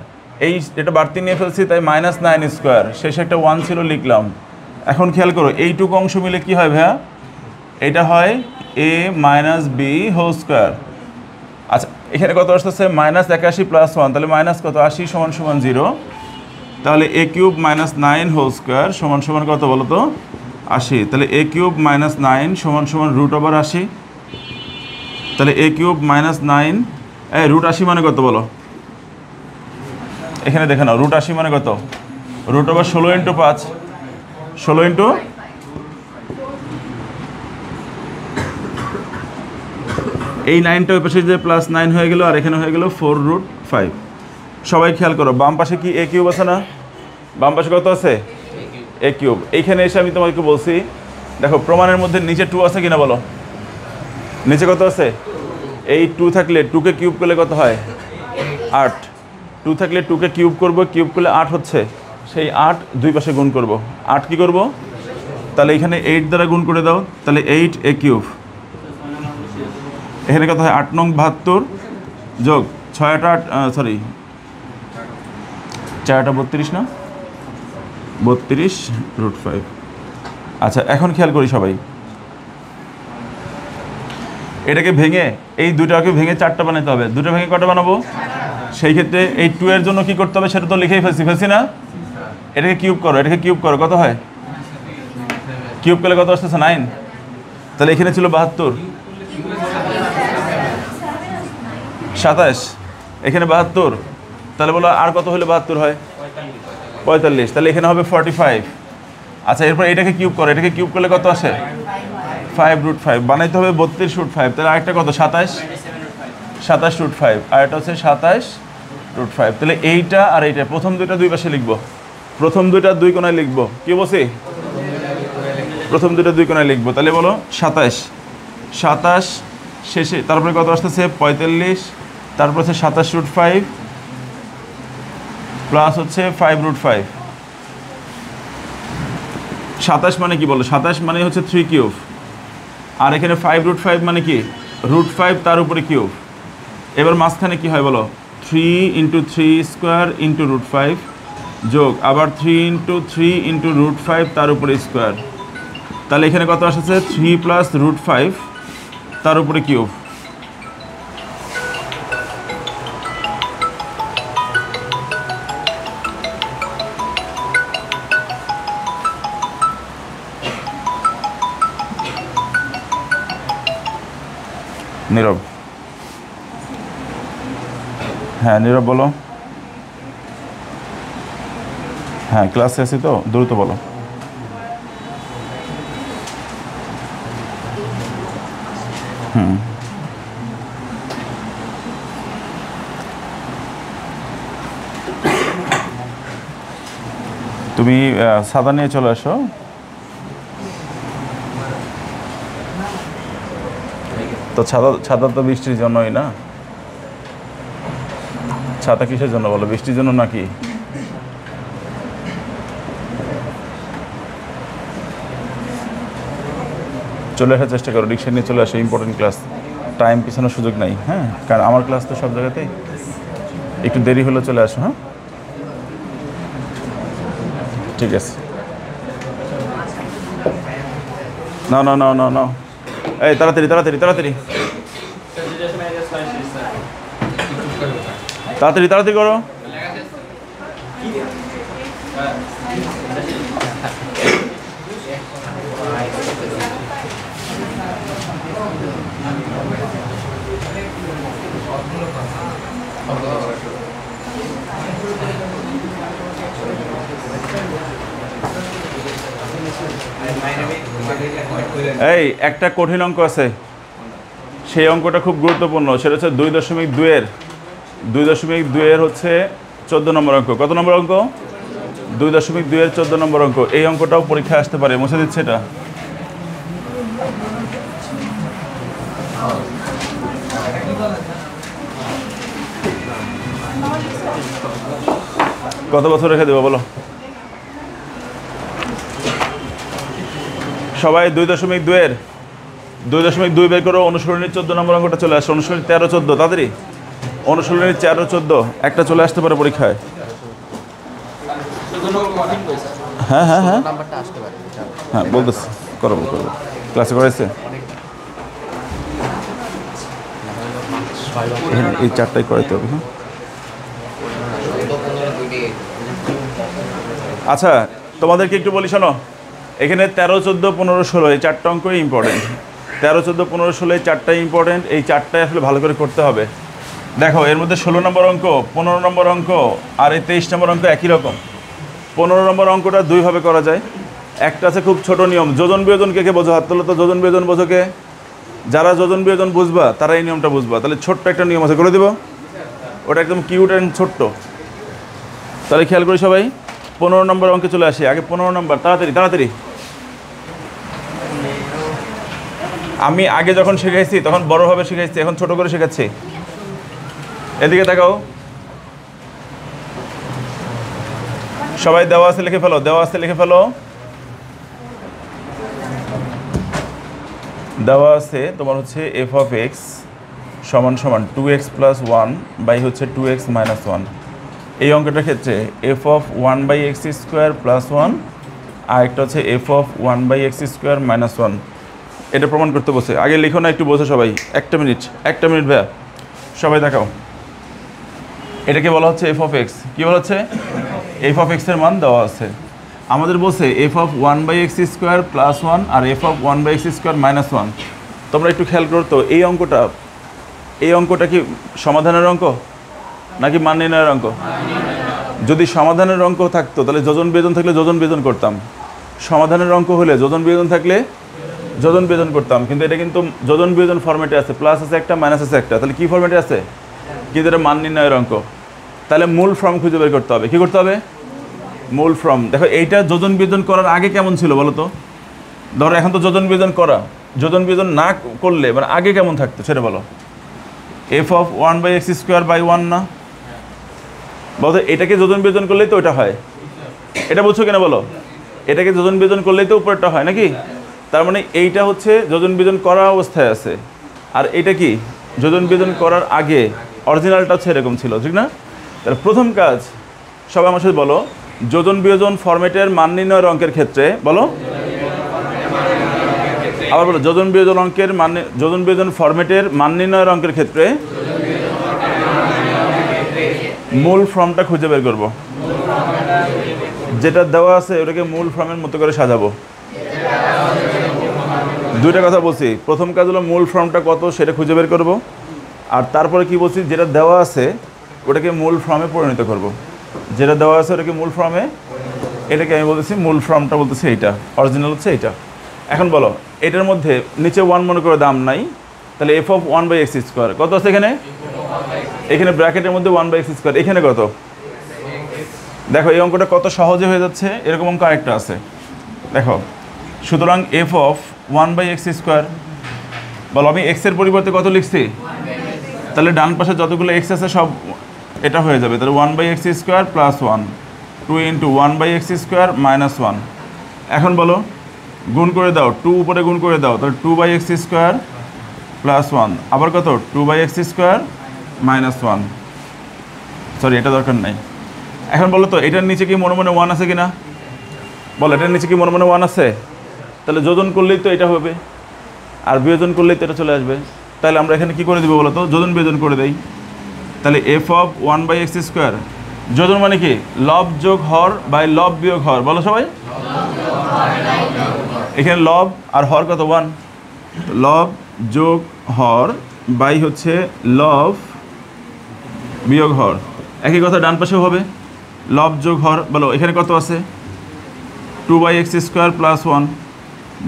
এই এটা বাড়তি নিয়ে ফেলছি তাই -9², শেষে একটা 1 ছিল লিখলাম। এখন খেয়াল করো এইটুকু অংশ মিলে কি হয় ভাইয়া? এটা হয় a - b হোল স্কোয়ার। আচ্ছা এখানে কত আসতেছে? -81 + 1, তাহলে মাইনাস কত? 80 = 0। তাহলে a³ - 9 হোল স্কোয়ার সমান সমান কত বলো তো? 80। তাহলে a³ - 9 সমান সমান √80। তাহলে a³ - 9 √80 মানে কত বলো? এখানে দেখে নাও, √80 মানে কত? √16 × 5, 16 × এই 9টা ওই পাশে যে +9 হয়ে গেল, আর এখানে হয়ে গেল 4√5। সবাই খেয়াল করো, বাম পাশে কি a³ আছে না? বাম পাশে কত আছে? a³। এইখানে এসে আমি তোমাকে বলছি দেখো প্রমাণের মধ্যে নিচে 2 আছে কিনা বলো? নিচে কত আছে? এই 2 থাকলে 2কে কিউব করলে কত হয়? 8। 2 থাকলে 2কে কিউব করব, কিউব করলে 8 হচ্ছে, সেই 8 দুই পাশে গুণ করব। 8 কি করব? তাহলে এখানে 8 দ্বারা গুণ করে দাও, তাহলে 8a³। এখানে কত হয়? 8 নং 72 যোগ 6 8 সরি 4 8 32 না? 32√5। আচ্ছা এখন খেয়াল করি সবাই, এটাকে ভেঙে এই দুটাকে ভেঙে 4টা বানাতে হবে। দুটো ভেঙে কটা বানাবো? সেই ক্ষেত্রে এই 2 এর জন্য কি করতে হবে সেটা তো লিখেই ফেলছি না? এটাকে কিউব করো, এটাকে কিউব করো, কত হয়? কিউব করলে কত আসতেছে? 9। তাহলে এখানে ছিল 72, 27, এখানে 72, তাহলে বলো আর কত হলে 72 হয়? 45। তাহলে এখানে হবে 45। আচ্ছা এরপর এটাকে কিউব করো, এটাকে কিউব করলে কত আসে? 5√5। বানাইতে হবে 32√5। তাহলে আরেকটা কত? 27√5, আর এটা হচ্ছে 27√5। তাহলে এইটা আর এইটা প্রথম দুইটা দুই পাশে লিখবো, প্রথম দুইটা দুই কোণায় লিখবো। কি বলছি? প্রথম দুইটা দুই কোণায় লিখবো। তাহলে বলো 27 শেষে তারপরে কত আসতেছে? 45, তারপর হচ্ছে 27√5 প্লাস হচ্ছে 5√5। 27 মানে কি বলো? 27 মানে হচ্ছে 3³ আর এখানে 5√5 মানে কি? √5 তার উপরে কিউব। এবার মাঝখানে কি হয় বলো? 3 × 3² × √5 যোগ আবার 3 × 3 × √5 তার উপরে স্কোয়ার। তাহলে এখানে কত আসছে? 3 + √5 তার উপরে কিউব। নীরব, হ্যাঁ নীরব বলো। হ্যাঁ ক্লাসে আছি তো, দ্রুত বলো। তুমি ছাতা নিয়ে চলে আসো। তো ছাতা তো বৃষ্টির জন্যই না। ছাতা কিসের জন্য বলো? বৃষ্টির জন্য নাকি? চলে আসার চেষ্টা করো, রিক্সা নিয়ে চলে আসো। ইম্পর্টেন্ট ক্লাস, টাইম পিছানোর সুযোগ নাই। হ্যাঁ, কারণ আমার ক্লাস তো সব জায়গাতেই। একটু দেরি হলে চলে আসো। হ্যাঁ, ঠিক আছে। না না না না না, এই তাড়াতাড়ি তাড়াতাড়ি তাড়াতাড়ি তাড়াতাড়ি তাড়াতাড়ি করো। এই একটা কঠিন অঙ্ক আছে, সেই অঙ্কটা খুব গুরুত্বপূর্ণ। সেটা হচ্ছে 2.2 হচ্ছে 14 নম্বর অঙ্ক। কত নম্বর অঙ্ক? 2.2 14 নম্বর অঙ্ক। এই অঙ্কটাও পরীক্ষায় আসতে পারে, মুছে দিচ্ছে এটা। কত বছর রেখে দেবো বলো সবাই? 2.2 বের করো। অনুশীলনীর 14 নম্বর অঙ্কটা চলে আসে। অনুশীলনী 13 14, তাড়াতাড়ি। অনুশীলনী 13 14 একটা চলে আসতে পারে পরীক্ষায়। হ্যাঁ হ্যাঁ হ্যাঁ হ্যাঁ, বলতেছি, করবো করবো। ক্লাসে করাইছে এই 4টাই করাইতে হবে। হ্যাঁ, আচ্ছা তোমাদেরকে একটু বলি, শোনো। এখানে 13 14 15 16 এই 4টা অঙ্কই ইম্পর্টেন্ট। 13 14 15 16 এই 4টাই ইম্পর্টেন্ট। এই 4টাই আসলে ভালো করে করতে হবে। দেখো, এর মধ্যে 16 নম্বর অঙ্ক, 15 নম্বর অঙ্ক আর এই 23 নম্বর অঙ্ক একই রকম। 15 নম্বর অঙ্কটা দুইভাবে করা যায়। একটা আছে খুব ছোট নিয়ম, যোজন বিয়োজন। কে কে বোঝো? হাত তোলো তো। যোজন বিয়োজন বোঝো কে? যারা যোজন বিয়োজন বুঝবা তারা এই নিয়মটা বুঝবা। তাহলে ছোট্ট একটা নিয়ম আছে, করে দেবো। ওটা একদম কিউট অ্যান্ড ছোট্ট। তাহলে খেয়াল করি সবাই। 15 নম্বর অঙ্কে চলে আসি। আগে 15 নম্বর, তাড়াতাড়ি তাড়াতাড়ি। আমি আগে যখন শিখাইছি তখন বড়ভাবে শিখাইছি, এখন ছোট করে শেখাচ্ছি। এদিকে তাকাও সবাই। দেওয়া আছে লিখে ফেলো, দেওয়া আছে লিখে ফেলো। দেওয়া আছে তোমার হচ্ছে f of x সমান সমান 2x plus 1 বাই হচ্ছে 2x minus 1। এই অঙ্কটার ক্ষেত্রে f of 1 by x square plus 1 আর একটা হচ্ছে f of 1 by x square minus 1। এটা প্রমাণ করতে বসে। আগে লিখো না, একটু বোঝো সবাই। একটা মিনিট ভাইয়া, সবাই দেখাও। এটাকে বলা হচ্ছে f of x। কী বলা হচ্ছে? f of x এর মান দেওয়া আছে। আমাদের বলছে f of 1 by x square plus 1 R f of 1 by x square minus 1। তোমরা একটু খেয়াল করো তো, এই অঙ্কটা কি সমাধানের অঙ্ক নাকি মান নির্ণয়ের অঙ্ক? যদি সমাধানের অঙ্ক থাকতো তাহলে যোজন বিয়োজন থাকলে যোজন বিয়োজন করতাম। সমাধানের অঙ্ক হলে যোজন বিয়োজন থাকলে যোজন বিয়োজন করতাম। কিন্তু এটা কিন্তু যোজন বিয়োজন ফরম্যাটে আছে, প্লাস আছে একটা, মাইনাস আছে একটা। তাহলে কী ফরম্যাটে আছে? কিন্তু এটা মান নির্ণয়ের অঙ্ক। তাহলে মূল ফর্ম খুঁজে বের করতে হবে। কী করতে হবে? মূল ফর্ম। দেখো, এইটা যোজন বিয়োজন করার আগে কেমন ছিল বলো তো? ধরো এখন তো যোজন বিয়োজন করা, যোজন বিয়োজন না করলে মানে আগে কেমন থাকতো সেটা বলো। f of 1 by x square by 1 না? বলতো এটাকে যোজন বিয়োজন করলেই তো ওটা হয়। এটা বলছো কিনা বলো? এটাকে যোজন বিয়োজন করলেই তো উপরেরটা হয় নাকি? তার মানে এইটা হচ্ছে যোজন বিয়োজন করা অবস্থায় আছে, আর এটা কি যোজন বিয়োজন করার আগে। অরিজিনালটা হচ্ছে এরকম ছিল, ঠিক না? তাহলে প্রথম কাজ, সবাই আমার সাথে বলো, যোজন বিয়োজন ফরম্যাটের মান নির্ণয়ের অঙ্কের ক্ষেত্রে বলো। আবার বলো, যোজন বিয়োজন ফরম্যাটের মান নির্ণয়ের অঙ্কের ক্ষেত্রে মূল ফর্মটা খুঁজে বের করব। যেটা দেওয়া আছে ওটাকে মূল ফর্মের মতো করে সাজাবো। দুইটা কথা বলছি। প্রথম কাজ হলো মূল ফর্মটা কত সেটা খুঁজে বের করব, আর তারপরে কি বলছি, যেটা দেওয়া আছে ওটাকে মূল ফর্মে পরিণত করব। যেটা দেওয়া আছে ওটাকে মূল ফর্মে, এটাকে আমি বলতেছি মূল ফর্মটা, বলতেছি এইটা অরিজিনাল হচ্ছে এইটা। এখন বলো, এটার মধ্যে নিচে 1 মনে করে দাম নাই, তাহলে এফ অফ 1/x², কত আছে এখানে? এখানে ব্র্যাকেটের মধ্যে 1/x², এখানে কত? দেখো এই অঙ্কটা কত সহজে হয়ে যাচ্ছে, এরকম অঙ্ক আরেকটা আছে দেখো। সুতরাং এফ অফ 1/x², বলো আমি এক্স এর পরিবর্তে কত লিখছি? তাহলে ডান পাশে যতগুলো এক্স আছে সব এটা হয়ে যাবে, তাহলে 1/x² + 1, 2 × 1/x² - 1। এখন বলো গুণ করে দাও, 2 উপরে গুণ করে দাও, তাহলে 2/x² + 1, আবার কত? 2/x² - 1। সরি, এটা দরকার নাই। এখন বলো তো এটার নিচে কি মনে মনে 1 আছে কিনা? বলো এটার নিচে কি মনে মনে 1 আছে? তাহলে যোজন করলেই তো এটা হবে, আর বিয়োজন করলেই তো এটা চলে আসবে। তাহলে আমরা এখানে কি করে দিব বলো তো? যোজন বিয়োজন করে দেই। তাহলে এফ অফ 1/x², যোজন মানে কি? লব যোগ হর বাই লব বিয়োগ হর, বলো সবাই। এখানে লব আর হর কত? 1। লব যোগ হর বাই হচ্ছে লব বিয়োগ হর, একই কথা ডান পাশেও হবে, লব যোগ হর। বলো এখানে কত আছে? 2/x² + 1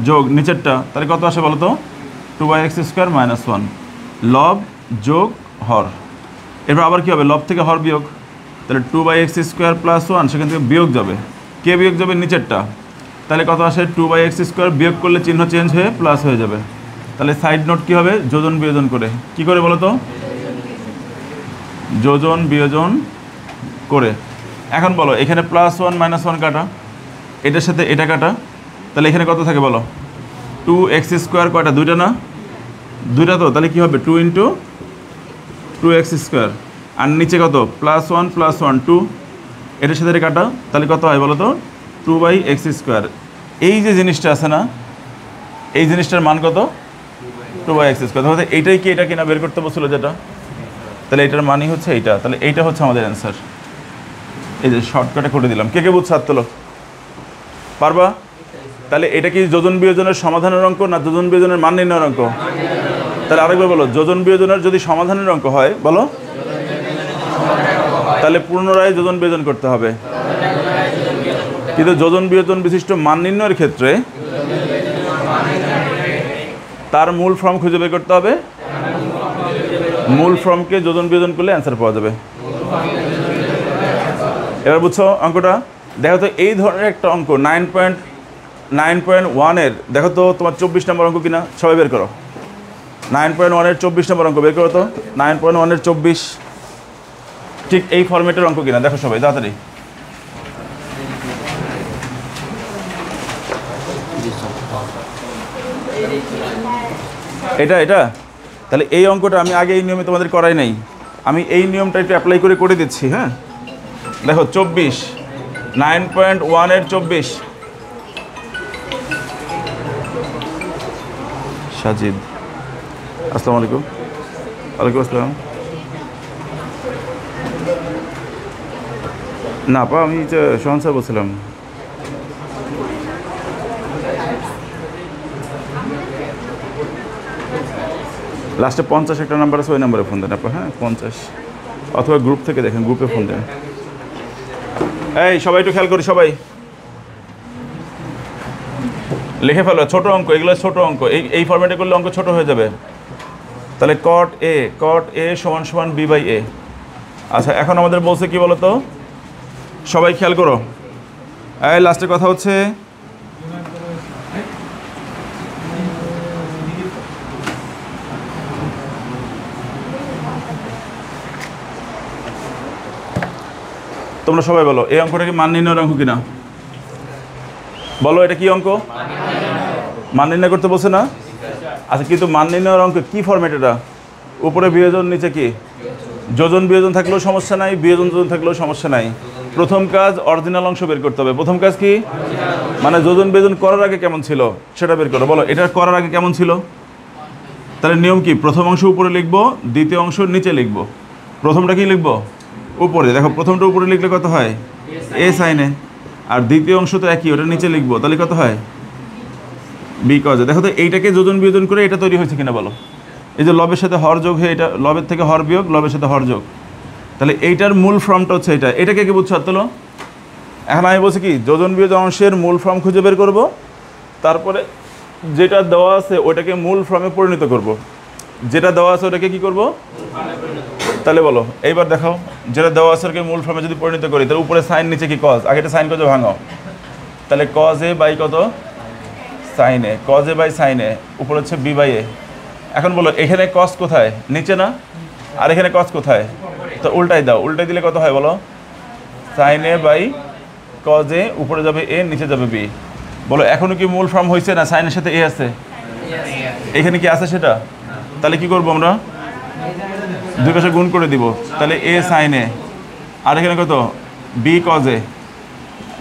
যোগ নিচেরটা, তাহলে কত আসে বলো তো? 2/x² - 1, লব যোগ হর। এরপর আবার কী হবে? লব থেকে হর বিয়োগ, তাহলে 2/x² + 1, সেখান থেকে বিয়োগ যাবে, কে বিয়োগ যাবে? নিচেরটা। তাহলে কত আসে? 2/x² বিয়োগ করলে চিহ্ন চেঞ্জ হয়ে প্লাস হয়ে যাবে। তাহলে সাইড নোট কী হবে? যোজন বিয়োজন করে। কি করে বলো তো? যোজন বিয়োজন করে। এখন বলো এখানে +1 - 1 কাটা, এটার সাথে এটা কাটা, তাহলে এখানে কত থাকে বলো? 2x², কয়টা? 2টা না? 2টা তো, তাহলে কী হবে? 2 × 2x², আর নিচে কত? +1 + 1 2, এটার সাথে এটা কাটা, তাহলে কত হয় বলো তো? 2/x²। এই যে জিনিসটা আছে না, এই জিনিসটার মান কত? 2/x²। তাহলে এইটাই কি এটা কিনা বের করতে বলছিল যেটা, তাহলে এটার মানই হচ্ছে এইটা। তাহলে এইটা হচ্ছে আমাদের অ্যান্সার। এই যে শর্টকাটে করে দিলাম, কে কে বুঝছো? হাত তোলো, পারবা? তাহলে এটা কি যোজন বিয়োজনের সমাধানের অঙ্ক না যোজন বিয়োজনের মান নির্ণয়ের অঙ্ক? তাহলে আরেকবার বলো, যোজন বিয়োজনের যদি সমাধানের অঙ্ক হয় বলো, তাহলে পুনরায় যোজন বিয়োজন করতে হবে। কিন্তু যোজন বিয়োজন বিশিষ্ট মান নির্ণয়ের ক্ষেত্রে তার মূল ফর্ম খুঁজে বের করতে হবে, মূল ফর্মকে যোজন বিয়োজন করলে অ্যান্সার পাওয়া যাবে। এবার বুঝছো অঙ্কটা? দেখো তো এই ধরনের একটা অঙ্ক 9.1-এর, দেখো তো তোমার 24 নম্বর অঙ্ক কিনা, সবাই বের করো। 9.1-এর 24 নম্বর অঙ্ক বের করো তো। 9.1-এর 24 ঠিক এই ফরম্যাটের অঙ্ক কিনা দেখো সবাই তাড়াতাড়ি। এটা তাহলে এই অঙ্কটা আমি আগে এই নিয়মে তোমাদের করাই নাই, আমি এই নিয়মটা একটু অ্যাপ্লাই করে দিচ্ছি। হ্যাঁ দেখো 24, 9.1-এর 24, সাজিদ, আসসালামু আলাইকুম। ওয়ালাইকুম আসসালাম। না পা, আমি সোহান স্যার বলছিলাম। লাস্টে 50 একটা নাম্বার আছে, ওই নাম্বারে ফোন দেন আপা। হ্যাঁ 50, অথবা গ্রুপ থেকে দেখেন, গ্রুপে ফোন দেন। এই সবাই একটু খেয়াল করি, সবাই লিখে ফেলো। ছোটো অঙ্ক এগুলো, ছোটো অঙ্ক, এই ফরম্যাটে করলে অঙ্ক ছোটো হয়ে যাবে। তাহলে cot a = b/a। আচ্ছা এখন আমাদের বলছে কি বলো তো, সবাই খেয়াল করো। এই লাস্টের কথা হচ্ছে তোমরা সবাই বলো এই অঙ্কটা কি মান নির্ণয়ের অঙ্ক কিনা? বলো এটা কি অঙ্ক? মান নির্ণয় করতে বলছে না? আচ্ছা কিন্তু মান নির্ণয়ের অঙ্ক কি ফরম্যাট? এটা উপরে বিয়োজন, নিচে কি যোজন বিয়োজন থাকলেও সমস্যা নাই, বিয়োজন যোজন থাকলেও সমস্যা নাই। প্রথম কাজ অরিজিনাল অংশ বের করতে হবে। প্রথম কাজ কি? মানে যোজন বিয়োজন করার আগে কেমন ছিল সেটা বের করো। বলো এটা করার আগে কেমন ছিল? তাহলে নিয়ম কি? প্রথম অংশ উপরে লিখবো, দ্বিতীয় অংশ নিচে লিখবো। প্রথমটা কি লিখবো? উপরে। দেখো প্রথমটা উপরে লিখলে কত হয়? a sin a, আর দ্বিতীয় অংশ তো একই, ওটা নিচে লিখবো, তাহলে কত হয়? b cos a। দেখো তো এইটাকে যোজন বিয়োজন করে এটা তৈরি হয়েছে কিনা বলো। এই যে লবের সাথে হর যোগ হয়ে এটা, লবের থেকে হর বিয়োগ, লবের সাথে হর যোগ, তাহলে এইটার মূল ফর্মটা হচ্ছে এটা। এটাকে কি বুঝছো? তোলো। এখন আমি বলছি কি, যোজন বিয়োজন অংশের মূল ফর্ম খুঁজে বের করব, তারপরে যেটা দেওয়া আছে ওইটাকে মূল ফর্মে পরিণত করব। যেটা দেওয়া আছে ওটাকে কি করব? তাহলে বলো এইবার দেখাও, যেটা দেওয়া আছে ওটাকে মূল ফর্মে যদি পরিণত করি তাহলে উপরে সাইন নিচে কি কজ, আগে এটা সাইন কজ ভাঙো, তাহলে কজ এ বাই কত sine A, cos A by sine A, উপরে হচ্ছে বি বাই এ। এখন বলো এখানে কজ কোথায়? নিচে না? আর এখানে কজ কোথায়? তো উল্টাই দাও, উল্টাই দিলে কত হয় বলো? Sine A by cos A, উপরে যাবে এ নিচে যাবে বি। বলো এখনো কি মূল ফর্ম হয়েছে না সাইনের সাথে এ আছে? এখানে কি আছে সেটা? তাহলে কি করবো আমরা? দুই পাশে গুণ করে দিব, তাহলে এ সাইন এ, আর এখানে কত বি কজ এ,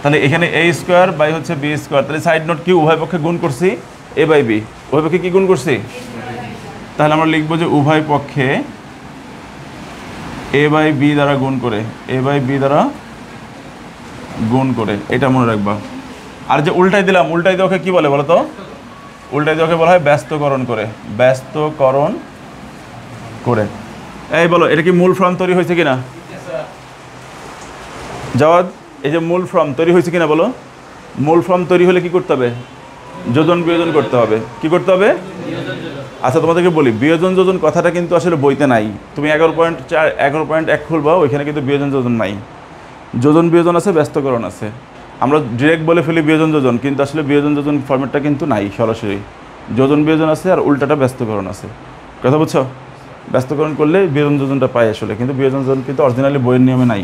তাহলে এখানে এ স্কোয়ার বাই হচ্ছে বি স্কোয়ার। তাহলে সাইড নোট কি উভয় পক্ষে গুণ করছি এ বাই বি, উভয় পক্ষে কি গুণ করছি? তাহলে আমরা লিখবো যে উভয় পক্ষে এ বাই বি দ্বারা গুণ করে, এ বাই বি দ্বারা গুণ করে, এটা মনে রাখবা। আর যে উল্টাই দিলাম, উল্টাই দেওয়াকে কি বলে বলো তো? উল্টাই দেওয়াকে বলা হয় ব্যস্তকরণ করে, ব্যস্তকরণ করে। এই বলো এটা কি মূল ফর্ম তৈরি হয়েছে কিনা? জওয়াদ এই যে মূল ফর্ম তৈরি হয়েছে কিনা বলো? মূল ফর্ম তৈরি হলে কি করতে হবে? যোজন বিয়োজন করতে হবে। কি করতে হবে? আচ্ছা তোমাদেরকে বলি, বিয়োজন যোজন কথাটা কিন্তু আসলে বইতে নাই। তুমি 11.4 11.1 খুলবা, ওইখানে কিন্তু বিয়োজন যোজন নাই। যোজন বিয়োজন আছে, ব্যস্তকরণ আছে। আমরা ডিরেক্ট বলে ফেলি বিয়োজন যোজন, কিন্তু আসলে বিয়োজন যোজন ফর্মেটটা কিন্তু নাই সরাসরি। যোজন বিয়োজন আছে আর উল্টাটা ব্যস্তকরণ আছে। কথা বুঝছো? ব্যস্তকরণ করলে বিয়োজন যোজনটা পাই আসলে, কিন্তু বিয়োজন যোজন কিন্তু অরিজিনালি বইয়ের নিয়মে নাই।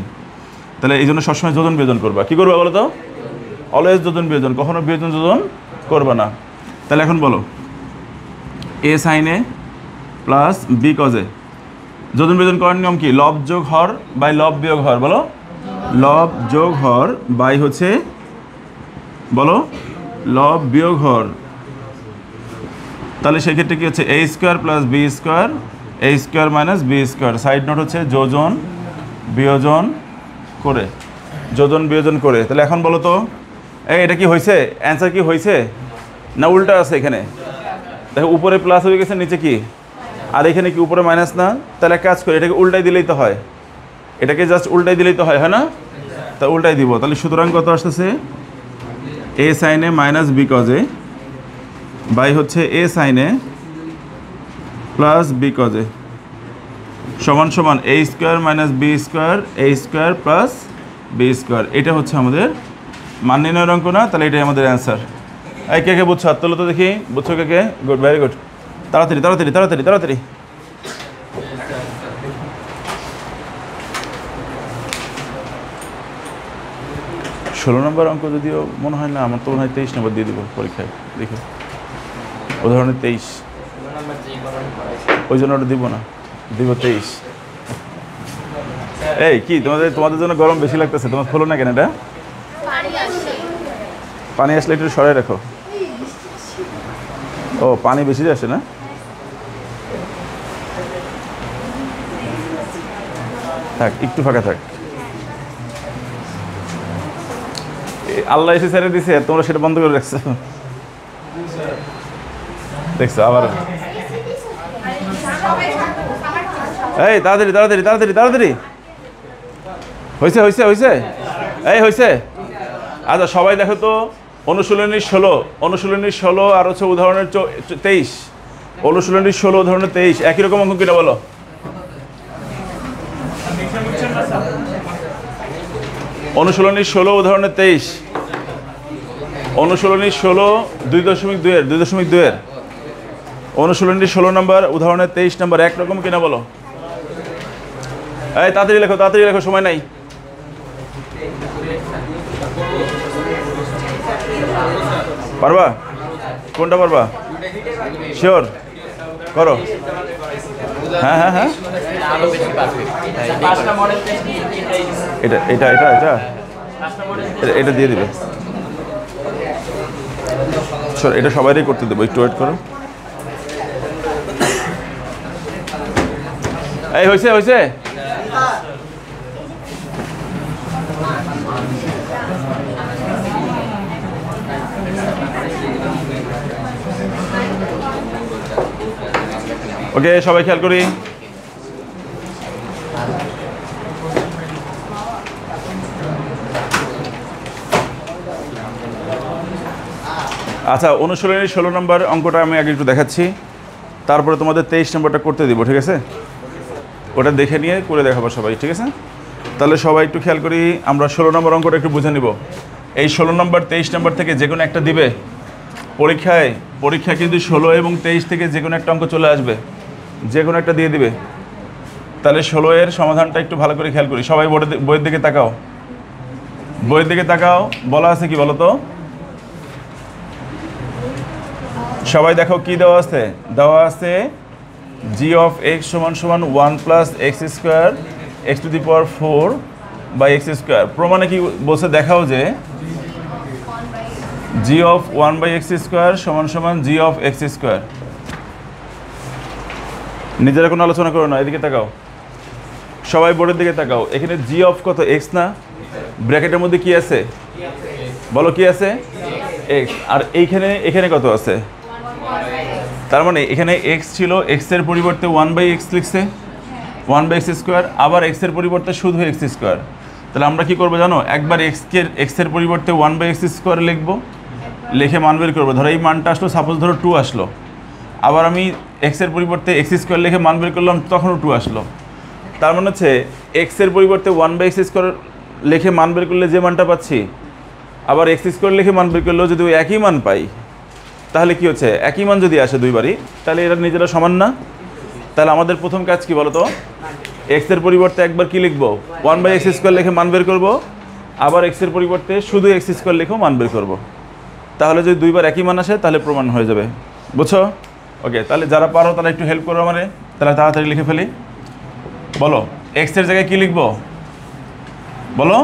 তাহলে এই জন্য সবসময় যোজন বিয়োজন করবা। কী করবা বলো তো? অলওয়েজ যোজন বিয়োজন, কখনো বিয়োজন যোজন করবা না। তাহলে এখন বলো A sine A plus B cos A, যোজন বিয়োজন করার নিয়ম কি? লব যোগ হর বাই লব বিয়োগ হর। বলো লব যোগ হর বাই হচ্ছে বলো লব বিয়োগ হর। তাহলে সেক্ষেত্রে কি হচ্ছে? A square plus B square, A square minus B square. Side note হচ্ছে যোজন বিয়োজন করে, যোজন বিয়োজন করে। তাহলে এখন বলো তো এটা কি হয়েছে? অ্যান্সার কি হয়েছে না উল্টা আছে? এখানে দেখো উপরে প্লাস হয়ে গেছে, নিচে কি, আর এখানে কি উপরে মাইনাস না? তাহলে কাজ করে এটাকে উল্টাই দিলেই তো হয়, এটাকে জাস্ট উল্টাই দিলেই তো হয়, হয় না? তা উল্টাই দিব। তাহলে সুতরাং কত আসতেছে? A sine A minus B cos A by হচ্ছে A sine A plus B cos A সমান সমান A square minus B square, A square plus B square. এটা হচ্ছে আমাদের মান নির্ণয়ের অঙ্ক না? তাহলে এটাই আমাদের অ্যান্সার। এই কে কে বুঝছো? হাত তোলো তো দেখি, বুঝছো কে কে? Good, very good. তাড়াতাড়ি তাড়াতাড়ি তাড়াতাড়ি তাড়াতাড়ি। ষোলো নম্বর অঙ্ক যদিও মনে হয় না, আমার তো মনে হয় 23 নম্বর দিয়ে দিব পরীক্ষায়। দেখি উদাহরণে 23, ওই জন্য ওটা দিব না, দিব 23। এই কি তোমাদের জন্য গরম বেশি লাগতেছে? তোমার খোলো না কেন এটা? পানি আসলে একটু সরাই রাখো। ও পানি বেশি আসে না? থাক একটু ফাঁকা থাক। আল্লাহ এসে ছেড়ে দিছে, তোমরা সেটা বন্ধ করে রাখছো। দেখছো আবার? এই তাড়াতাড়ি তাড়াতাড়ি তাড়াতাড়ি তাড়াতাড়ি। হয়েছে হয়েছে হয়েছে, এই হয়েছে। আচ্ছা সবাই দেখো তো, অনুশীলনী 16, অনুশীলনী 16 আর হচ্ছে উদাহরণের 23। অনুশীলনী 16 উদাহরণের 23 একই রকম অঙ্ক কিনা বলো? অনুশীলনী 16 উদাহরণের 23, অনুশীলনী 16 2.2 এর অনুশীলনী 16 নম্বর উদাহরণের 23 নম্বর একরকম কিনা বলো? এই তাড়াতাড়ি লেখো, তাড়াতাড়ি লেখো, সময় নাই। পারবা? কোনটা পারবা? শিওর করো। হ্যাঁ হ্যাঁ হ্যাঁ, এটা এটা এটা এটা এটা দিয়ে দিবে। এটা সবাইই করতে দেবো, একটু ওয়েট করো। এই হয়েছে হয়েছে। ওকে সবাই খেয়াল করি। আচ্ছা অনুশীলনী 16 নম্বর অঙ্কটা আমি আগে একটু দেখাচ্ছি। তারপরে তোমাদের 23 নম্বরটা করতে দিব, ঠিক আছে? ওটা দেখে নিয়ে করে দেখাবো সবাই, ঠিক আছে? তাহলে সবাই একটু খেয়াল করি, আমরা 16 নম্বর অঙ্কটা একটু বুঝে নিব। এই 16 নম্বর 23 নম্বর থেকে যে কোনো একটা দিবে পরীক্ষায় কিন্তু 16 এবং 23 থেকে যে কোনো একটা অঙ্ক চলে আসবে, যে কোনো একটা দিয়ে দিবে। তাহলে 16 এর সমাধানটা একটু ভালো করে খেয়াল করি। সবাই বইয়ের দিকে তাকাও, বইয়ের দিকে তাকাও। বলা আছে কি বলো তো? সবাই দেখো কি দেওয়া আছে। দেওয়া আছে g of x সমান সমান 1 plus x square x to the power 4 by x square. প্রমাণে কি বলছে দেখাও যে g of 1 by x square সমান সমান g of x স্কোয়ার। নিজেরা কোনো আলোচনা করো না, এদিকে তাকাও, সবাই বোর্ডের দিকে তাকাও। এখানে g of কত? x না? ব্র্যাকেটের মধ্যে কি আছে বলো, কি আছে? x। আর এখানে কত আছে? তার মানে এখানে x ছিল, x এর পরিবর্তে 1 বাই এক্স লিখছে, 1 বাই এক্স স্কোয়ার। আবার x এর পরিবর্তে শুধু এক্স স্কোয়ার। তাহলে আমরা কি করবো জানো? একবার x এর পরিবর্তে 1 বাই এক্স স্কোয়ার লিখবো, লিখে মান বের করবো। ধরো এই মানটা আসলো, সাপোজ ধরো 2 আসলো। আবার আমি x এর পরিবর্তে এক্স স্কোয়ার লিখে মান বের করলাম, তখনও 2 আসলো। তার মানে হচ্ছে x এর পরিবর্তে 1 বাই এক্স স্কোয়ার লিখে মান বের করলে যে মানটা পাচ্ছি, আবার এক্স স্কোয়ার লিখে মান বের করলেও যদি ওই একই মান পাই, তাহলে কি হচ্ছে? একই মান যদি আসে দুইবারই, তাহলে এরা নিজেরা সমান না? তাহলে আমাদের প্রথম কাজ কি বলো তো? x এর পরিবর্তে একবার কি লিখবো? 1 বাই এক্স স্কোয়ার লিখে মান বের করবো। আবার x এর পরিবর্তে শুধু এক্স স্কোয়ার লিখেও মান বের করবো। তাহলে যদি দুইবার একই মান আসে তাহলে প্রমাণ হয়ে যাবে, বুঝছো? ওকে, তাহলে যারা পারো তারা একটু হেল্প করো আমারে, তাহলে তাড়াতাড়ি লিখে ফেলি। বলো x এর জায়গায় কি লিখবো বলো?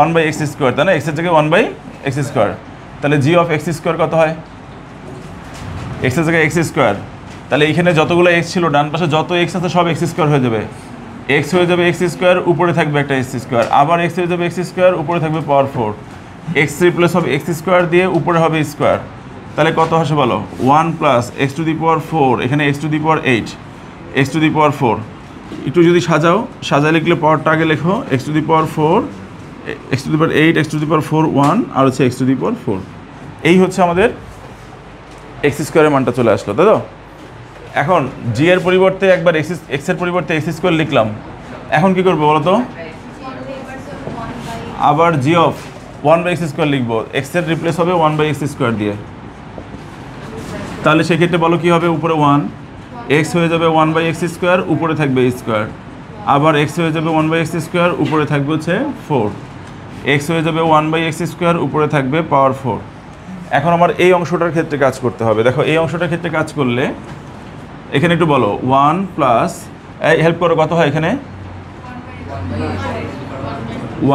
1 বাই এক্স স্কোয়ার, তাই না? x এর জায়গায় 1 বাই এক্স স্কোয়ার। তাহলে g অফ এক্স স্কোয়ার কত হয়? x এর জায়গায় এক্স স্কোয়ার। তাহলে এখানে যতগুলো x ছিল, ডান পাশে যত x আছে সব এক্স স্কোয়ার হয়ে যাবে। x হয়ে যাবে এক্স স্কোয়ার, উপরে থাকবে একটা এক্স স্কোয়ার। আবার x হয়ে যাবে এক্স স্কোয়ার, উপরে থাকবে পাওয়ার 4। x রিপ্লেস হবে এক্স স্কোয়ার দিয়ে, উপরে হবে স্কোয়ার। তাহলে কত আসে বলো? 1 plus x to the power 4, এখানে x to the power 8, x to the power 4। একটু যদি সাজায় লিখলে পাওয়ারটা আগে লেখো, x to the power 4, x to the power 8, x to the power 4 1, আর হচ্ছে এক্স টু দি পাওয়ার 4। এই হচ্ছে আমাদের এক্স স্কোয়ারের মানটা চলে আসলো, তাই তো? এখন জি এর পরিবর্তে একবার এক্স এর পরিবর্তে এক্স স্কোয়ার লিখলাম। এখন কি করবো বলো তো? আবার জি অফ 1 বাই এক্স স্কোয়ার লিখবো। এক্স এর রিপ্লেস হবে 1 বাই এক্স স্কোয়ার দিয়ে। তাহলে সেক্ষেত্রে বলো কি হবে? উপরে 1, এক্স হয়ে যাবে 1 বাই এক্স স্কোয়ার, উপরে থাকবে স্কোয়ার। আবার এক্স হয়ে যাবে 1 বাই এক্স স্কোয়ার, উপরে থাকবে হচ্ছে 4। এক্স হয়ে যাবে 1 বাই এক্স স্কোয়ার, উপরে থাকবে পাওয়ার 4। এখন আমার এই অংশটার ক্ষেত্রে কাজ করতে হবে। দেখো এই অংশটার ক্ষেত্রে কাজ করলে এখানে একটু বলো 1 প্লাস, হেল্প করো, কত হয় এখানে?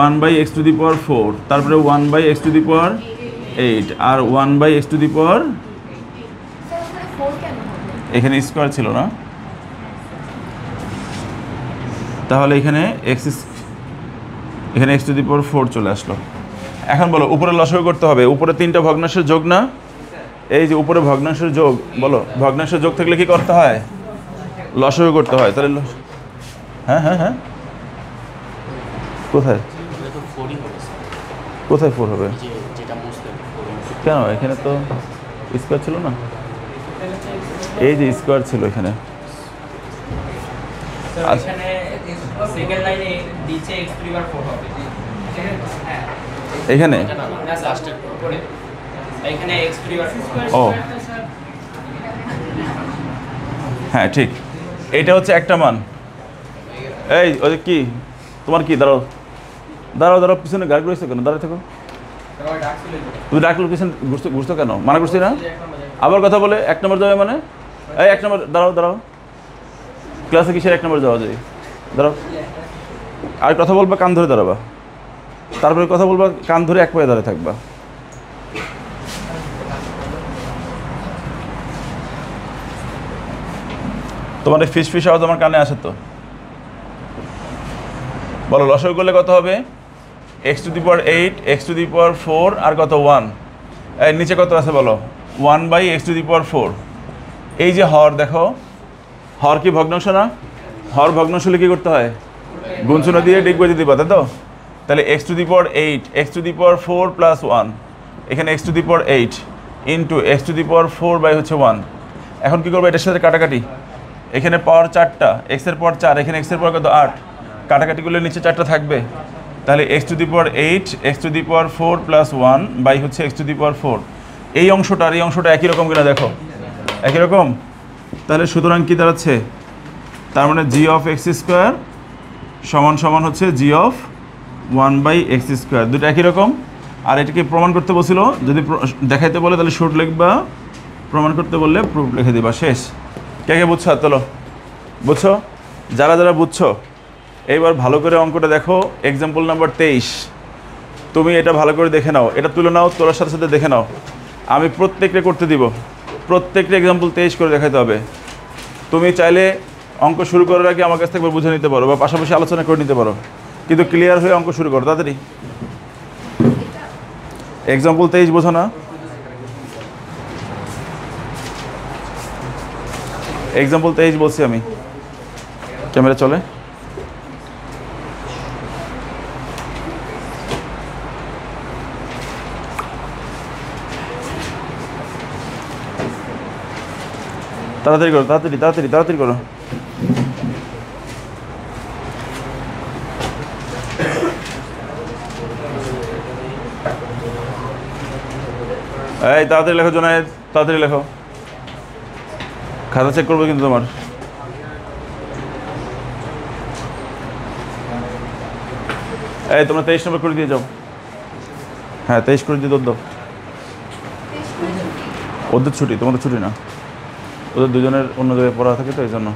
1 by x to the power 4, তারপরে 1 by x to the power 8, আর 1 by x to the power, এখানে স্কোয়ার ছিল না, তাহলে এখানে এক্স টু দি পাওয়ার 4 চলে আসলো। এখন বলো উপরে লসাগু করতে হবে। উপরে 3টা ভগ্নাংশের যোগ না? এই যে উপরে ভগ্নাংশের যোগ, বলো ভগ্নাংশের যোগ থাকলে কি করতে হয়? লসাগু করতে হয়। তাহলে হ্যাঁ হ্যাঁ হ্যাঁ, কোথায় কোথায় 4 হবে? কেন? এখানে তো স্কোয়ার ছিল না, এই যে স্কোয়ার ছিল এখানে। এখানে ও হ্যাঁ ঠিক, এইটা হচ্ছে একটা মান। এই ওই কি তোমার কি? দাঁড়াও দাঁড়াও দাঁড়াও, পিছনে গাড়ি রয়েছে কেন? দাঁড়ায় থাকো। তুমি ডাকলো পিছনে ঘুরছো কেন? মানা করছি না? আবার কথা বলে 1 নম্বর যাবে মানে? এই 1 নম্বর, দাঁড়াও দাঁড়াও, ক্লাসে কিসের 1 নম্বর যাওয়া যায়? দাঁড়াও। আর কথা বলবা কান ধরে দাঁড়াবা, তারপরে কথা বলবা কান ধরে এক পায়ে দাঁড়িয়ে থাকবা। তোমার এই ফিস আওয়াজ আমার কানে আসে তো। বলো লসাগু করলে কত হবে? X to the power 8, x to the power 4, আর কত 1। এই নিচে কত আছে বলো? 1 by x to the power 4। এই যে হর, দেখো হর কি ভগ্নাংশ না? হর ভগ্নাংশ হলে কী করতে হয়? গুণশূন্য দিয়ে ডিগবাজি দিবা, তাই তো? তাহলে x to the power 8, x to the power 4 plus 1, এখানে x to the power 8, into x to the power 4 by হচ্ছে 1। এখন কী করবো, এটার সাথে কাটাকাটি, এখানে পাওয়ার 4টা, এক্সের পাওয়ার 4, এখানে এক্সের পাওয়ার কত 8, কাটাকাটিগুলো নিচে 4টা থাকবে, তাহলে x to the power 8 x to the power 4 plus 1 by হচ্ছে এক্স টু দি পাওয়ার 4। এই অংশটা আর এই অংশটা একই রকম কিনা দেখো, একই রকম। তাহলে সুতরাং কী দাঁড়াচ্ছে, তার মানে জি অফ এক্স স্কোয়ার সমান সমান হচ্ছে জি অফ 1 বাই এক্স স্কোয়ার, দুটো একই রকম। আর এটাকে প্রমাণ করতে বলছিল, যদি দেখাইতে বলে তাহলে শুট লিখবা, প্রমাণ করতে বললে প্রুফ লিখে দিবা, শেষ। কে কে বুঝছো, তোলো, বুঝছো? যারা যারা বুঝছো এইবার ভালো করে অঙ্কটা দেখো। এক্সাম্পল নাম্বার 23, তুমি এটা ভালো করে দেখে নাও, এটা তুলে নাও, তোলার সাথে সাথে দেখে নাও। আমি প্রত্যেকটা করতে দিব, প্রত্যেকটা এক্সাম্পল 23 করে দেখাতে হবে। তুমি চাইলে অঙ্ক শুরু করার আগে আমার কাছ থেকে বুঝে নিতে পারো বা পাশাপাশি আলোচনা করে নিতে পারো, কিন্তু ক্লিয়ার হয়ে অঙ্ক শুরু করো তাড়াতাড়ি। এক্সাম্পল 23 বোঝো না? এক্সাম্পল 23 বলছি আমি। ক্যামেরা চলে? তাড়াতাড়ি করো, তাড়াতাড়ি তাড়াতাড়ি তাড়াতাড়ি করো। এই তাড়াতাড়ি লেখো জোনায়েদ, তাড়াতাড়ি লেখো, খাতা চেক করবো কিন্তু তোমার। এই তোমরা 23 নম্বর করে দিয়ে যাও। হ্যাঁ 23 করে দিয়ে দাও। ওদের ছুটি, তোমাদের ছুটি না, ওদের দুজনের অন্য জায়গায় পড়া থাকে তো এই জন্য।